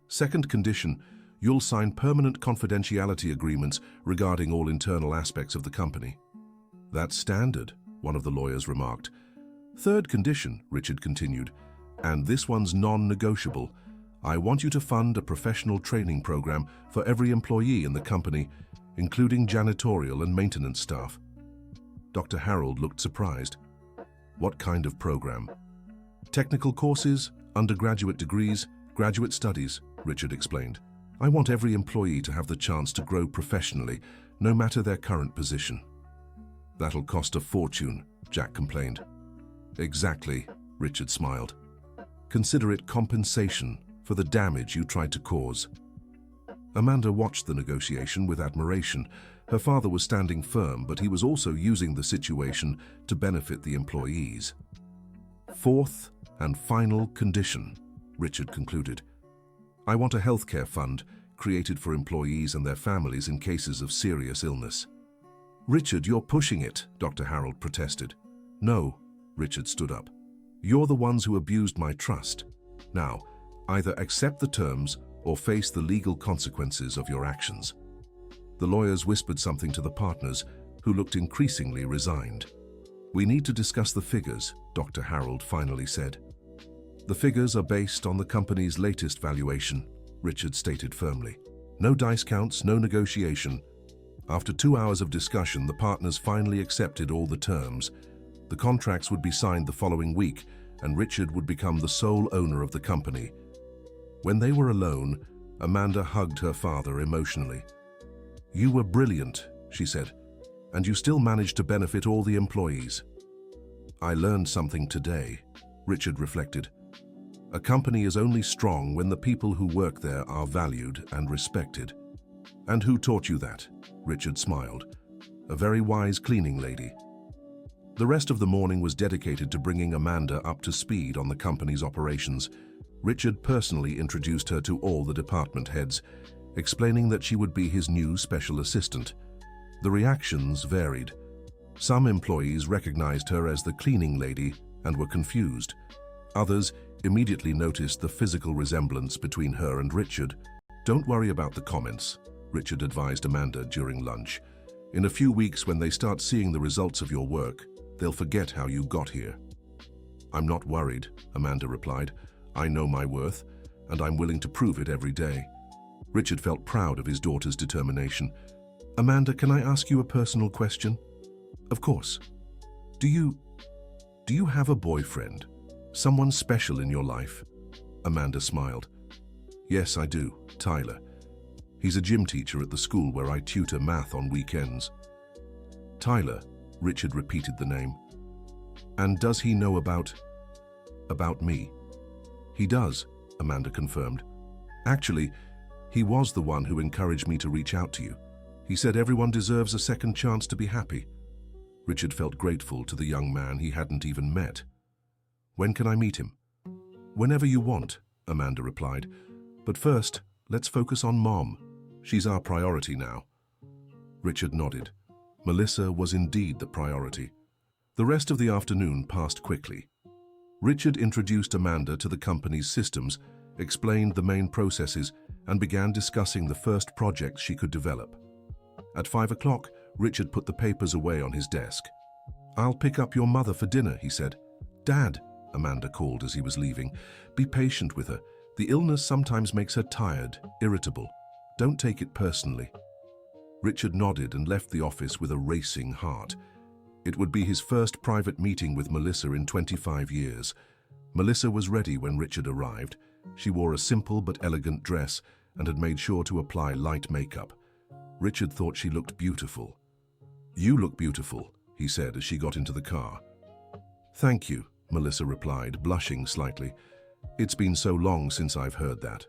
"Second condition, you'll sign permanent confidentiality agreements regarding all internal aspects of the company." "That's standard," one of the lawyers remarked. "Third condition," Richard continued, "and this one's non-negotiable. I want you to fund a professional training program for every employee in the company, including janitorial and maintenance staff." Dr. Harold looked surprised. "What kind of program?" "Technical courses, undergraduate degrees, graduate studies," Richard explained. "I want every employee to have the chance to grow professionally, no matter their current position." "That'll cost a fortune," Jack complained. "Exactly," Richard smiled. "Consider it compensation for the damage you tried to cause." Amanda watched the negotiation with admiration. Her father was standing firm, but he was also using the situation to benefit the employees. "Fourth and final condition," Richard concluded. "I want a healthcare fund created for employees and their families in cases of serious illness." "Richard, you're pushing it," Dr. Harold protested. "No," Richard stood up. "You're the ones who abused my trust. Now, either accept the terms or face the legal consequences of your actions." The lawyers whispered something to the partners, who looked increasingly resigned. "We need to discuss the figures," Dr. Harold finally said. "The figures are based on the company's latest valuation," Richard stated firmly. "No dice counts, no negotiation." After 2 hours of discussion, the partners finally accepted all the terms. The contracts would be signed the following week, and Richard would become the sole owner of the company. When they were alone, Amanda hugged her father emotionally. "You were brilliant," she said, "and you still managed to benefit all the employees." "I learned something today," Richard reflected. "A company is only strong when the people who work there are valued and respected." "And who taught you that?" Richard smiled. "A very wise cleaning lady." The rest of the morning was dedicated to bringing Amanda up to speed on the company's operations. Richard personally introduced her to all the department heads, explaining that she would be his new special assistant. The reactions varied. Some employees recognized her as the cleaning lady and were confused. Others immediately noticed the physical resemblance between her and Richard. "Don't worry about the comments," Richard advised Amanda during lunch. "In a few weeks, when they start seeing the results of your work, they'll forget how you got here." "I'm not worried," Amanda replied. "I know my worth, and I'm willing to prove it every day." Richard felt proud of his daughter's determination. "Amanda, can I ask you a personal question?" "Of course." Do you have a boyfriend? Someone special in your life?" Amanda smiled. "Yes, I do, Tyler. He's a gym teacher at the school where I tutor math on weekends." "Tyler," Richard repeated the name. "And does he know about me?" "He does," Amanda confirmed. "Actually, he was the one who encouraged me to reach out to you. He said everyone deserves a second chance to be happy." Richard felt grateful to the young man he hadn't even met. "When can I meet him?" "Whenever you want," Amanda replied. "But first, let's focus on Mom. She's our priority now." Richard nodded. Melissa was indeed the priority. The rest of the afternoon passed quickly. Richard introduced Amanda to the company's systems, explained the main processes, and began discussing the first projects she could develop. At 5 o'clock, Richard put the papers away on his desk. "I'll pick up your mother for dinner," he said. "Dad," Amanda called as he was leaving, "be patient with her. The illness sometimes makes her tired, irritable. Don't take it personally." Richard nodded and left the office with a racing heart. It would be his first private meeting with Melissa in 25 years. Melissa was ready when Richard arrived. She wore a simple but elegant dress and had made sure to apply light makeup. Richard thought she looked beautiful. "You look beautiful," he said as she got into the car. "Thank you," Melissa replied, blushing slightly. "It's been so long since I've heard that."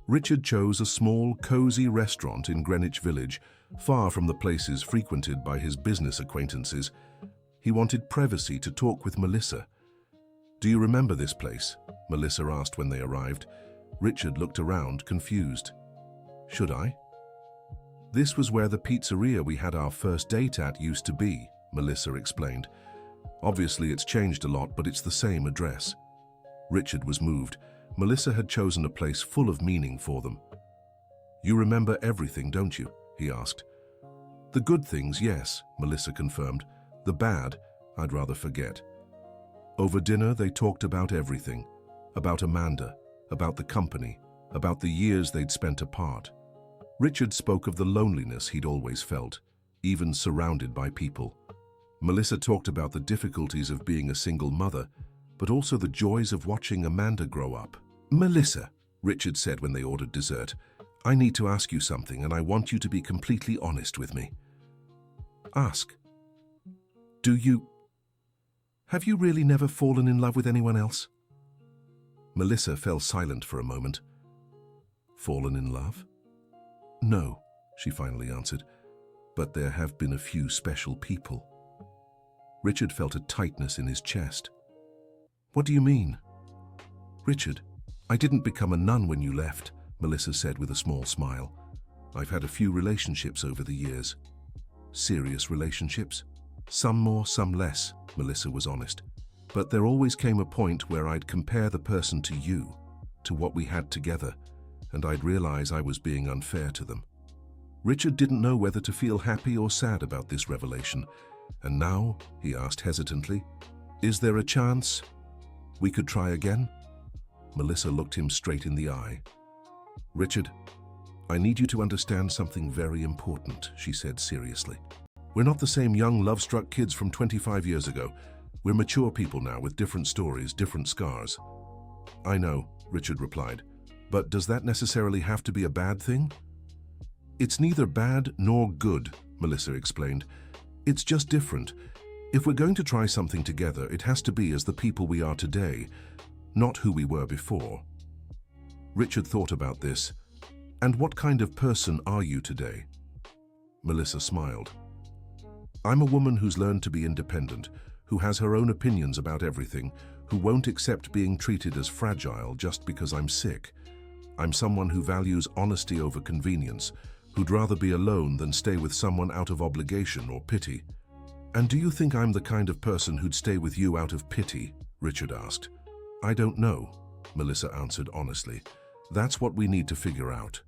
Richard chose a small, cozy restaurant in Greenwich Village, far from the places frequented by his business acquaintances. He wanted privacy to talk with Melissa. "Do you remember this place?" Melissa asked when they arrived. Richard looked around, confused. "Should I?" "This was where the pizzeria we had our first date at used to be," Melissa explained. "Obviously it's changed a lot, but it's the same address." Richard was moved. Melissa had chosen a place full of meaning for them. "You remember everything, don't you?" he asked. "The good things, yes," Melissa confirmed. "The bad, I'd rather forget." Over dinner, they talked about everything. About Amanda, about the company, about the years they'd spent apart. Richard spoke of the loneliness he'd always felt, even surrounded by people. Melissa talked about the difficulties of being a single mother, but also the joys of watching Amanda grow up. "Melissa," Richard said when they ordered dessert, "I need to ask you something, and I want you to be completely honest with me." "Ask." Have you really never fallen in love with anyone else?" Melissa fell silent for a moment. "Fallen in love? No," she finally answered, "but there have been a few special people." Richard felt a tightness in his chest. "What do you mean?" "Richard, I didn't become a nun when you left," Melissa said with a small smile. "I've had a few relationships over the years." "Serious relationships?" "Some more, some less," Melissa was honest. "But there always came a point where I'd compare the person to you, to what we had together, and I'd realize I was being unfair to them." Richard didn't know whether to feel happy or sad about this revelation. "And now," he asked hesitantly, "is there a chance we could try again?" Melissa looked him straight in the eye. "Richard, I need you to understand something very important," she said seriously. "We're not the same young, love-struck kids from 25 years ago. We're mature people now with different stories, different scars." "I know," Richard replied. "But does that necessarily have to be a bad thing?" "It's neither bad nor good," Melissa explained. "It's just different. If we're going to try something together, it has to be as the people we are today, not who we were before." Richard thought about this. "And what kind of person are you today?" Melissa smiled. "I'm a woman who's learned to be independent, who has her own opinions about everything, who won't accept being treated as fragile just because I'm sick. I'm someone who values honesty over convenience, who'd rather be alone than stay with someone out of obligation or pity." "And do you think I'm the kind of person who'd stay with you out of pity?" Richard asked. "I don't know," Melissa answered honestly. "That's what we need to figure out."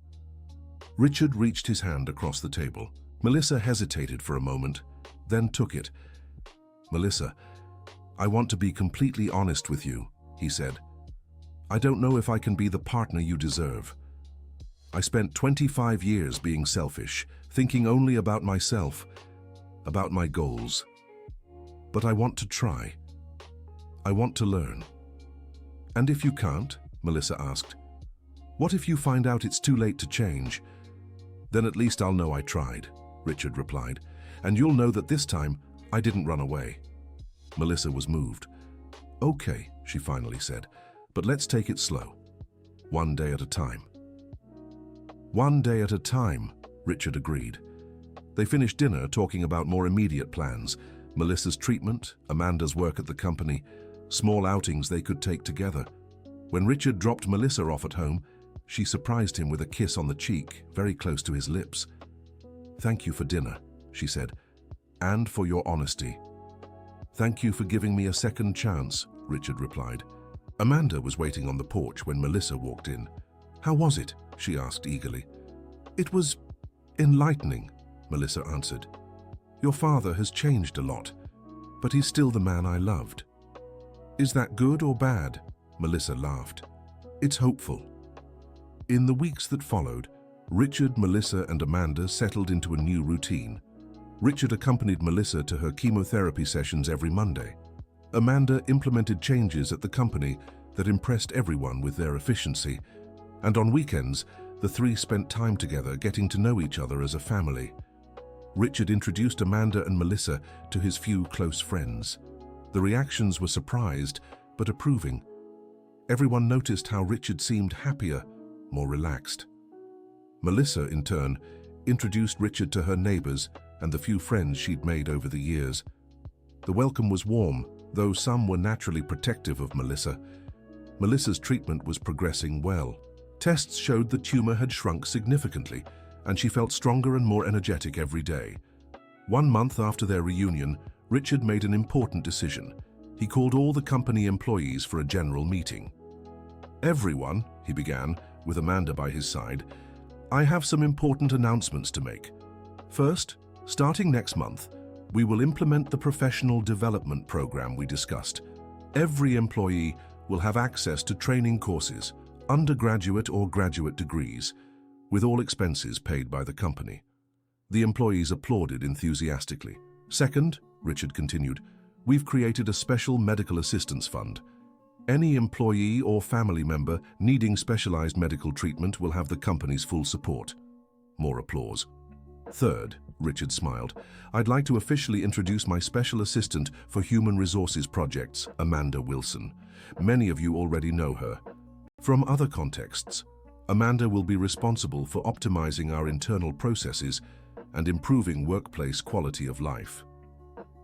Richard reached his hand across the table. Melissa hesitated for a moment, then took it. "Melissa, I want to be completely honest with you," he said. "I don't know if I can be the partner you deserve. I spent 25 years being selfish, thinking only about myself, about my goals. But I want to try. I want to learn." "And if you can't?" Melissa asked. "What if you find out it's too late to change?" "Then at least I'll know I tried," Richard replied. "And you'll know that this time I didn't run away." Melissa was moved. "Okay," she finally said, "but let's take it slow. One day at a time." "One day at a time," Richard agreed. They finished dinner talking about more immediate plans, Melissa's treatment, Amanda's work at the company, small outings they could take together. When Richard dropped Melissa off at home, she surprised him with a kiss on the cheek, very close to his lips. "Thank you for dinner," she said, "and for your honesty." "Thank you for giving me a second chance," Richard replied. Amanda was waiting on the porch when Melissa walked in. "How was it?" she asked eagerly. "It was enlightening," Melissa answered. "Your father has changed a lot, but he's still the man I loved." "Is that good or bad?" Melissa laughed. "It's hopeful." In the weeks that followed, Richard, Melissa, and Amanda settled into a new routine. Richard accompanied Melissa to her chemotherapy sessions every Monday. Amanda implemented changes at the company that impressed everyone with their efficiency, and on weekends, the three spent time together getting to know each other as a family. Richard introduced Amanda and Melissa to his few close friends. The reactions were surprised, but approving. Everyone noticed how Richard seemed happier, more relaxed. Melissa, in turn, introduced Richard to her neighbors and the few friends she'd made over the years. The welcome was warm, though some were naturally protective of Melissa. Melissa's treatment was progressing well. Tests showed the tumor had shrunk significantly, and she felt stronger and more energetic every day. 1 month after their reunion, Richard made an important decision. He called all the company employees for a general meeting. "Everyone," he began, with Amanda by his side, "I have some important announcements to make. First, starting next month, we will implement the professional development program we discussed. Every employee will have access to training courses, undergraduate or graduate degrees, with all expenses paid by the company." The employees applauded enthusiastically. "Second," Richard continued, "we've created a special medical assistance fund. Any employee or family member needing specialized medical treatment will have the company's full support." More applause. "Third," Richard smiled, "I'd like to officially introduce my special assistant for human resources projects, Amanda Wilson. Many of you already know her. From other contexts, Amanda will be responsible for optimizing our internal processes and improving workplace quality of life."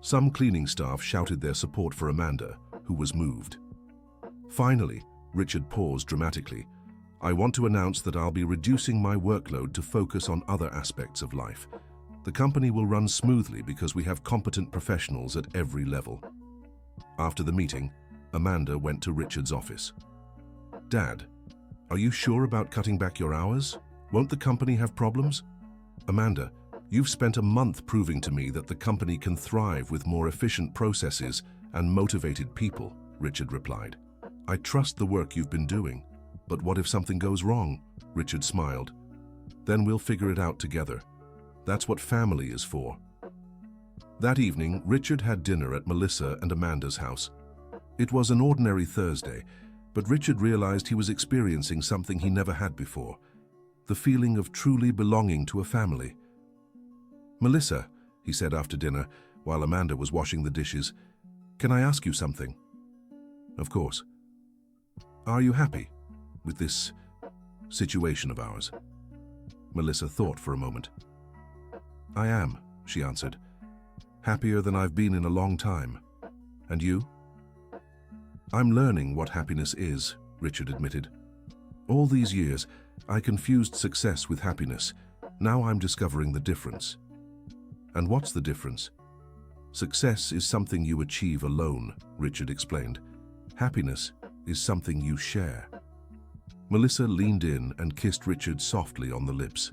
Some cleaning staff shouted their support for Amanda, who was moved. Finally, Richard paused dramatically. "I want to announce that I'll be reducing my workload to focus on other aspects of life. The company will run smoothly because we have competent professionals at every level." After the meeting, Amanda went to Richard's office. "Dad, are you sure about cutting back your hours? Won't the company have problems?" "Amanda, you've spent a month proving to me that the company can thrive with more efficient processes and motivated people," Richard replied. "I trust the work you've been doing. But what if something goes wrong?" Richard smiled. "Then we'll figure it out together. That's what family is for." That evening, Richard had dinner at Melissa and Amanda's house. It was an ordinary Thursday, but Richard realized he was experiencing something he never had before, the feeling of truly belonging to a family. "Melissa," he said after dinner, while Amanda was washing the dishes, "can I ask you something?" "Of course." "Are you happy with this situation of ours?" Melissa thought for a moment. "I am," she answered. "Happier than I've been in a long time. And you?" "I'm learning what happiness is," Richard admitted. "All these years, I confused success with happiness. Now I'm discovering the difference." "And what's the difference?" "Success is something you achieve alone," Richard explained. "Happiness is something you share." Melissa leaned in and kissed Richard softly on the lips.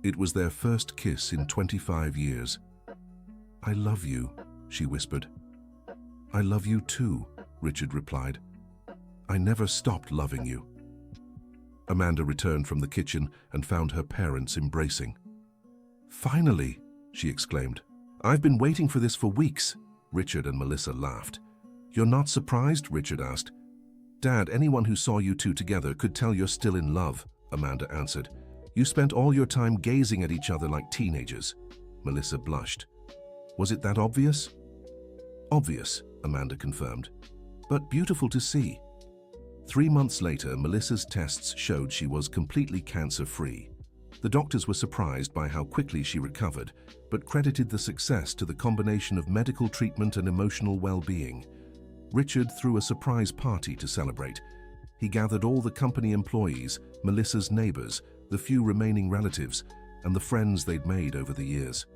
It was their first kiss in 25 years. "I love you," she whispered. "I love you too," Richard replied. "I never stopped loving you." Amanda returned from the kitchen and found her parents embracing. "Finally!" she exclaimed. "I've been waiting for this for weeks." Richard and Melissa laughed. "You're not surprised?" Richard asked. "Dad, anyone who saw you two together could tell you're still in love," Amanda answered. "You spent all your time gazing at each other like teenagers." Melissa blushed. "Was it that obvious?" "Obvious," Amanda confirmed, "but beautiful to see." 3 months later, Melissa's tests showed she was completely cancer-free. The doctors were surprised by how quickly she recovered, but credited the success to the combination of medical treatment and emotional well-being. Richard threw a surprise party to celebrate. He gathered all the company employees, Melissa's neighbors, the few remaining relatives, and the friends they'd made over the years.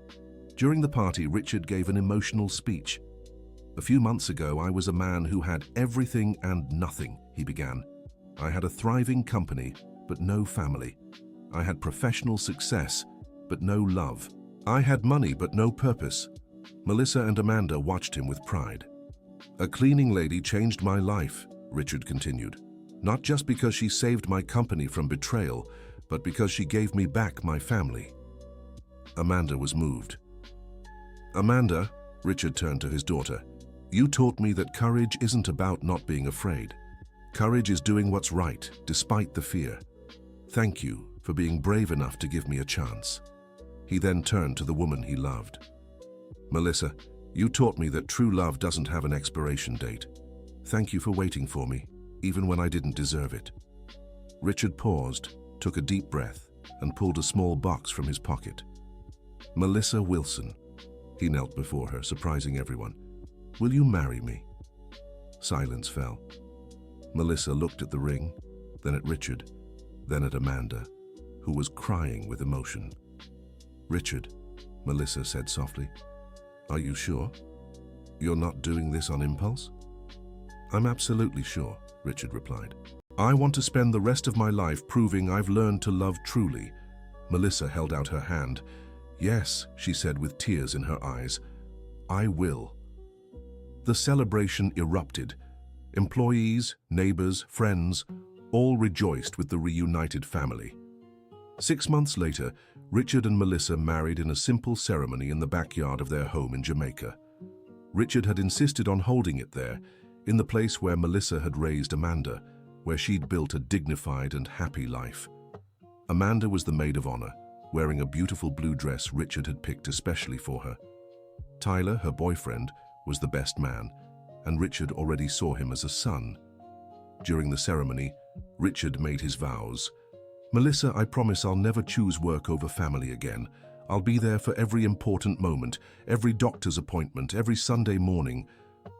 During the party, Richard gave an emotional speech. "A few months ago, I was a man who had everything and nothing," he began. "I had a thriving company, but no family. I had professional success, but no love. I had money, but no purpose." Melissa and Amanda watched him with pride. "A cleaning lady changed my life," Richard continued. "Not just because she saved my company from betrayal, but because she gave me back my family." Amanda was moved. "Amanda," Richard turned to his daughter, "you taught me that courage isn't about not being afraid. Courage is doing what's right, despite the fear. Thank you for being brave enough to give me a chance." He then turned to the woman he loved. "Melissa, you taught me that true love doesn't have an expiration date. Thank you for waiting for me, even when I didn't deserve it." Richard paused, took a deep breath, and pulled a small box from his pocket. "Melissa Wilson." He knelt before her, surprising everyone. "Will you marry me?" Silence fell. Melissa looked at the ring, then at Richard, then at Amanda, who was crying with emotion. "Richard," Melissa said softly, "are you sure? You're not doing this on impulse?" "I'm absolutely sure," Richard replied. "I want to spend the rest of my life proving I've learned to love truly." Melissa held out her hand. "Yes," she said with tears in her eyes, "I will." The celebration erupted. Employees, neighbors, friends, all rejoiced with the reunited family. 6 months later, Richard and Melissa married in a simple ceremony in the backyard of their home in Jamaica. Richard had insisted on holding it there, in the place where Melissa had raised Amanda, where she'd built a dignified and happy life. Amanda was the maid of honor, wearing a beautiful blue dress Richard had picked especially for her. Tyler, her boyfriend, was the best man, and Richard already saw him as a son. During the ceremony, Richard made his vows. "Melissa, I promise I'll never choose work over family again. I'll be there for every important moment, every doctor's appointment, every Sunday morning.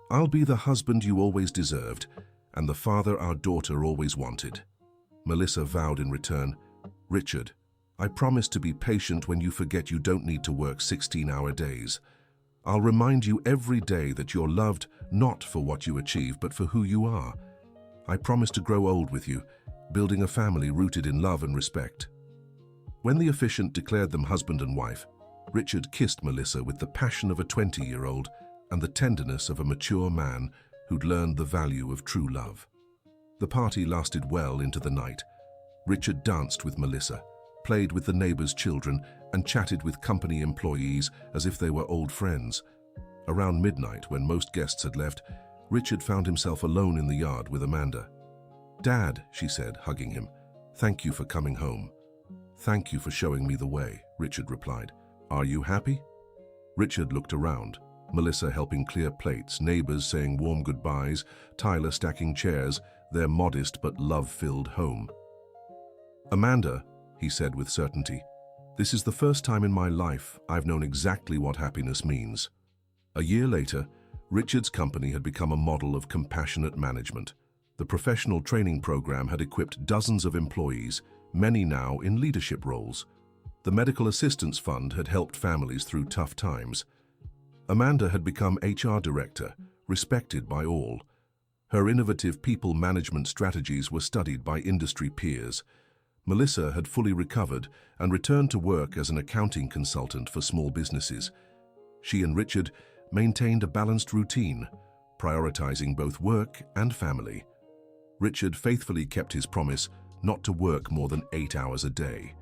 I'll be the husband you always deserved, and the father our daughter always wanted." Melissa vowed in return, "Richard, I promise to be patient when you forget you don't need to work 16-hour days. I'll remind you every day that you're loved not for what you achieve, but for who you are. I promise to grow old with you, building a family rooted in love and respect." When the officiant declared them husband and wife, Richard kissed Melissa with the passion of a 20-year-old and the tenderness of a mature man who'd learned the value of true love. The party lasted well into the night. Richard danced with Melissa, played with the neighbors' children, and chatted with company employees as if they were old friends. Around midnight, when most guests had left, Richard found himself alone in the yard with Amanda. "Dad," she said, hugging him, "thank you for coming home." "Thank you for showing me the way," Richard replied. "Are you happy?" Richard looked around, Melissa helping clear plates, neighbors saying warm goodbyes, Tyler stacking chairs, their modest but love-filled home. "Amanda," he said with certainty, "this is the first time in my life I've known exactly what happiness means." A year later, Richard's company had become a model of compassionate management. The professional training program had equipped dozens of employees, many now in leadership roles. The Medical Assistance Fund had helped families through tough times. Amanda had become HR director, respected by all. Her innovative people management strategies were studied by industry peers. Melissa had fully recovered and returned to work as an accounting consultant for small businesses. She and Richard maintained a balanced routine, prioritizing both work and family. Richard faithfully kept his promise not to work more than 8 hours a day.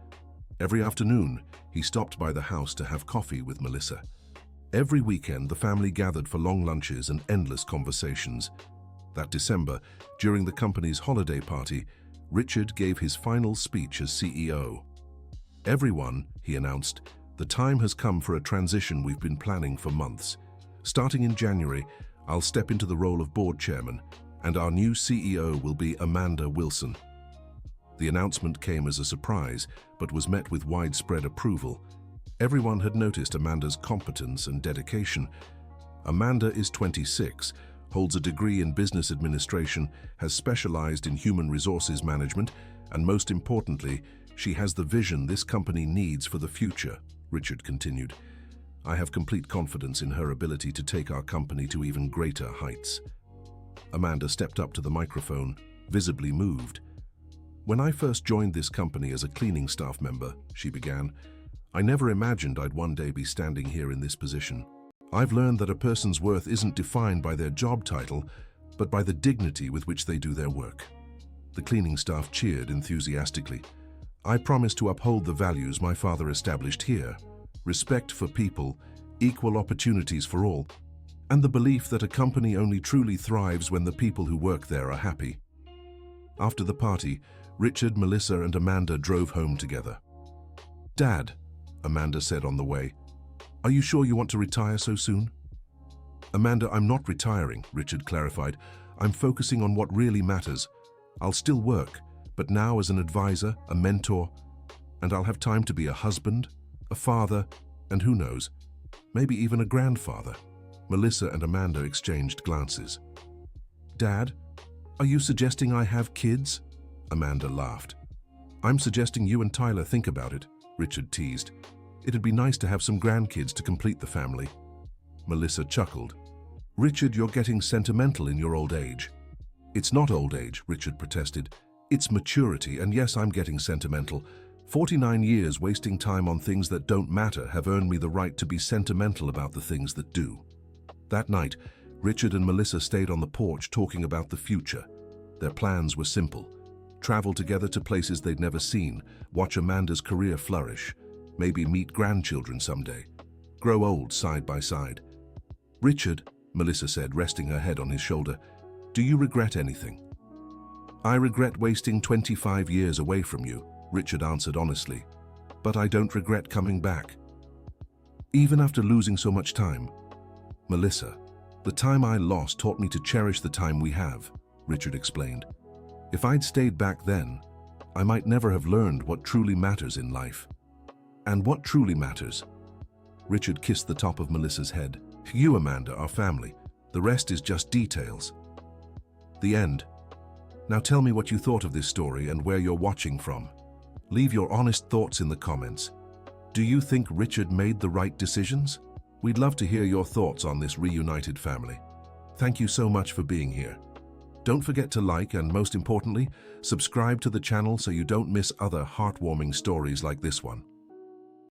Every afternoon, he stopped by the house to have coffee with Melissa. Every weekend, the family gathered for long lunches and endless conversations. That December, during the company's holiday party, Richard gave his final speech as CEO. "Everyone," he announced, "the time has come for a transition we've been planning for months. Starting in January, I'll step into the role of board chairman, and our new CEO will be Amanda Wilson." The announcement came as a surprise, but was met with widespread approval. Everyone had noticed Amanda's competence and dedication. Amanda is 26, holds a degree in business administration, has specialized in human resources management, and most importantly, she has the vision this company needs for the future, Richard continued. "I have complete confidence in her ability to take our company to even greater heights." Amanda stepped up to the microphone, visibly moved. "When I first joined this company as a cleaning staff member," she began, "I never imagined I'd one day be standing here in this position. I've learned that a person's worth isn't defined by their job title, but by the dignity with which they do their work." The cleaning staff cheered enthusiastically. I promise to uphold the values my father established here: respect for people, equal opportunities for all, and the belief that a company only truly thrives when the people who work there are happy. After the party, Richard, Melissa, and Amanda drove home together. "Dad," Amanda said on the way, "are you sure you want to retire so soon?" "Amanda, I'm not retiring," Richard clarified. "I'm focusing on what really matters. I'll still work, but now as an advisor, a mentor, and I'll have time to be a husband, a father, and who knows, maybe even a grandfather." Melissa and Amanda exchanged glances. "Dad, are you suggesting I have kids?" Amanda laughed. "I'm suggesting you and Tyler think about it," Richard teased. "It'd be nice to have some grandkids to complete the family." Melissa chuckled. "Richard, you're getting sentimental in your old age." "It's not old age," Richard protested. "It's maturity, and yes, I'm getting sentimental. 49 years wasting time on things that don't matter have earned me the right to be sentimental about the things that do." That night, Richard and Melissa stayed on the porch talking about the future. Their plans were simple: travel together to places they'd never seen, watch Amanda's career flourish, maybe meet grandchildren someday, grow old side by side. "Richard," Melissa said, resting her head on his shoulder, "do you regret anything?" "I regret wasting 25 years away from you," Richard answered honestly, "but I don't regret coming back." "Even after losing so much time?" "Melissa, the time I lost taught me to cherish the time we have," Richard explained. "If I'd stayed back then, I might never have learned what truly matters in life." "And what truly matters?" Richard kissed the top of Melissa's head. "You, Amanda, are family. The rest is just details." The end. Now tell me what you thought of this story and where you're watching from. Leave your honest thoughts in the comments. Do you think Richard made the right decisions? We'd love to hear your thoughts on this reunited family. Thank you so much for being here. Don't forget to like and, most importantly, subscribe to the channel so you don't miss other heartwarming stories like this one.